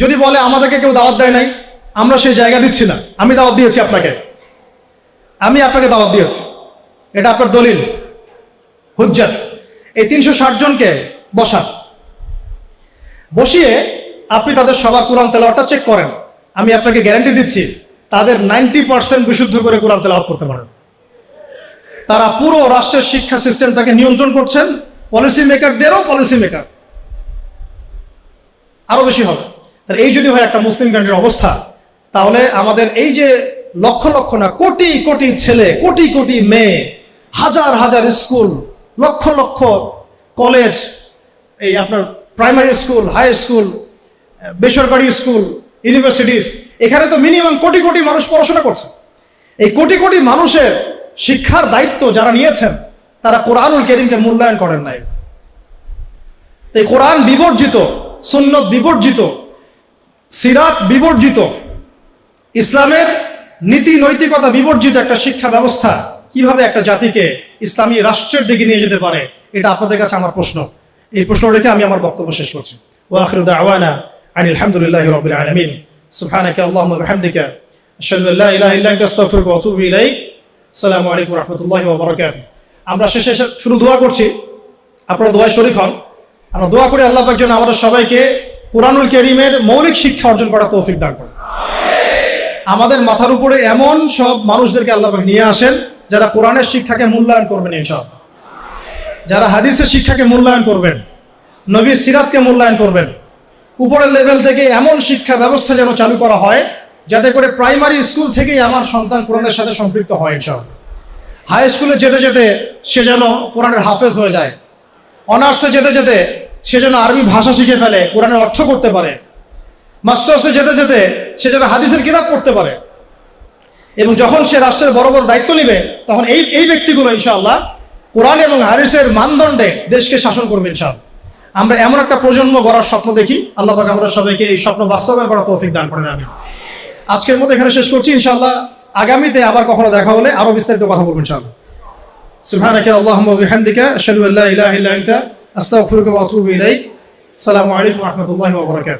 যদি বলে আমাদেরকে কেউ দাওয়াত দেয় নাই, আমরা সেই জায়গা দিচ্ছি না, আমি দাওয়াত দিয়েছি আপনাকে, আমি আপনাকে দাওয়াত দিয়েছি, এটা আপনার দলিল, হুজ্জাত। এই 360 জনকে বসিয়ে আপনি তাদের সবার কোরআন তেলাওয়াতটা চেক করেন। আমি আপনাকে গ্যারান্টি দিচ্ছি তাদের 90% বিশুদ্ধ করে কোরআন তেলাওয়াত করতে পারেন। তারা পুরো রাষ্ট্রের শিক্ষা সিস্টেমটাকে নিয়ন্ত্রণ করছেন, পলিসি মেকারদেরও পলিসি মেকার আরো বেশি হবে। তাহলে এই যদি হয় একটা মুসলিম কান্ট্রির অবস্থা, তাহলে আমাদের এই যে লক্ষ লক্ষ না কোটি কোটি ছেলে, কোটি কোটি মেয়ে, হাজার হাজার স্কুল, লক্ষ লক্ষ কলেজ, এই আপনার প্রাইমারি স্কুল, হাই স্কুল, বেসরকারি স্কুল, ইউনিভার্সিটিস, এখানে তো মিনিমাম কোটি কোটি মানুষ পড়াশোনা করছে। এই কোটি কোটি মানুষের শিক্ষার দায়িত্ব যারা নিয়েছেন, তারা কোরআনুল কারীমকে মূল্যায়ন করেন নাই। এই কোরআন বিবর্জিত, সুন্নত বিবর্জিত, সিরাত বিবর্জিত, ইসলামের নীতি নৈতিকতা বিবর্জিত একটা শিক্ষা ব্যবস্থা কিভাবে একটা জাতিকে ইসলামী রাষ্ট্রের দিকে নিয়ে যেতে পারে, এটা আপনাদের কাছে আমার প্রশ্ন। এই প্রশ্ন রেখে আমি আমার বক্তব্য শেষ করছি। ওয়া আখিরু দাওয়ানা আনিল হামদুলিল্লাহি রাব্বিল আলামিন। সুবহানাকা আল্লাহুম্মা ওয়া বিহামদিকা আশহাদু আল্লা ইলাহা ইল্লা আনতা আস্তাগফিরুকা ওয়া আতুবু ইলাইক। আসসালামু আলাইকুম ওয়া রাহমাতুল্লাহি ওয়া বারাকাতুহু। আমরা শেষে শুধু দোয়া করছি, আপনারা দোয়ায় শরীক হন। আমরা দোয়া করি আল্লাহ পাক যেন আমাদের সবাইকে কুরআনুল কারীমের মৌলিক শিক্ষা অর্জন করার তৌফিক দান করেন। আমাদের মাথার উপরে এমন সব মানুষদেরকে আল্লাহ পাক নিয়ে আসেন যারা কোরআনের শিক্ষাকে মূল্যায়ন করবেন ইনশাআল্লাহ, যারা হাদিসের শিক্ষাকে মূল্যায়ন করবেন, নবীর সিরাতকে মূল্যায়ন করবেন। উপরের লেভেল থেকে এমন শিক্ষা ব্যবস্থা যেন চালু করা হয় যাতে করে প্রাইমারি স্কুল থেকেই আমার সন্তান কোরআনের সাথে সম্পৃক্ত হয় ইনশাআল্লাহ। হাই স্কুলে যেতে যেতে সে যেন কোরআনের হাফেজ হয়ে যায়, অনার্সে যেতে যেতে সে যেন আরবি ভাষা শিখে ফেলে, কোরআনের অর্থ করতে পারে, মাস্টার্সে যেতে যেতে সে যেন হাদিসের কিতাব পড়তে পারে। এবং যখন সে রাষ্ট্রের বড় বড় দায়িত্ব নেবে তখন এই ব্যক্তিগুলো ইনশাআল্লাহ কোরআন এবং হাদিসের মানদণ্ডে দেশকে শাসন করবে ইনশাআল্লাহ। আমরা এমন একটা প্রজন্ম গড়ার স্বপ্ন দেখি। আল্লাহ পাক আমরা সবাইকে এই স্বপ্ন বাস্তবায়ন করার তৌফিক দান করেন। আমি আজকের মতো এখানে শেষ করছি। ইনশাআল্লাহ আগামীতে আবার কখনো দেখা হলে আরো বিস্তারিত কথা বলবো ইনশাআল্লাহ। সুবহানাকা আল্লাহুম্মা ওয়া বিহামদিকা আশহাদু আল্লা ইলাহা ইল্লা আনতা আস্তাগফিরুকা ওয়া আতুবু ইলাইক। আসসালামু আলাইকুম ওয়া রাহমাতুল্লাহি ওয়া বারাকাতুহু।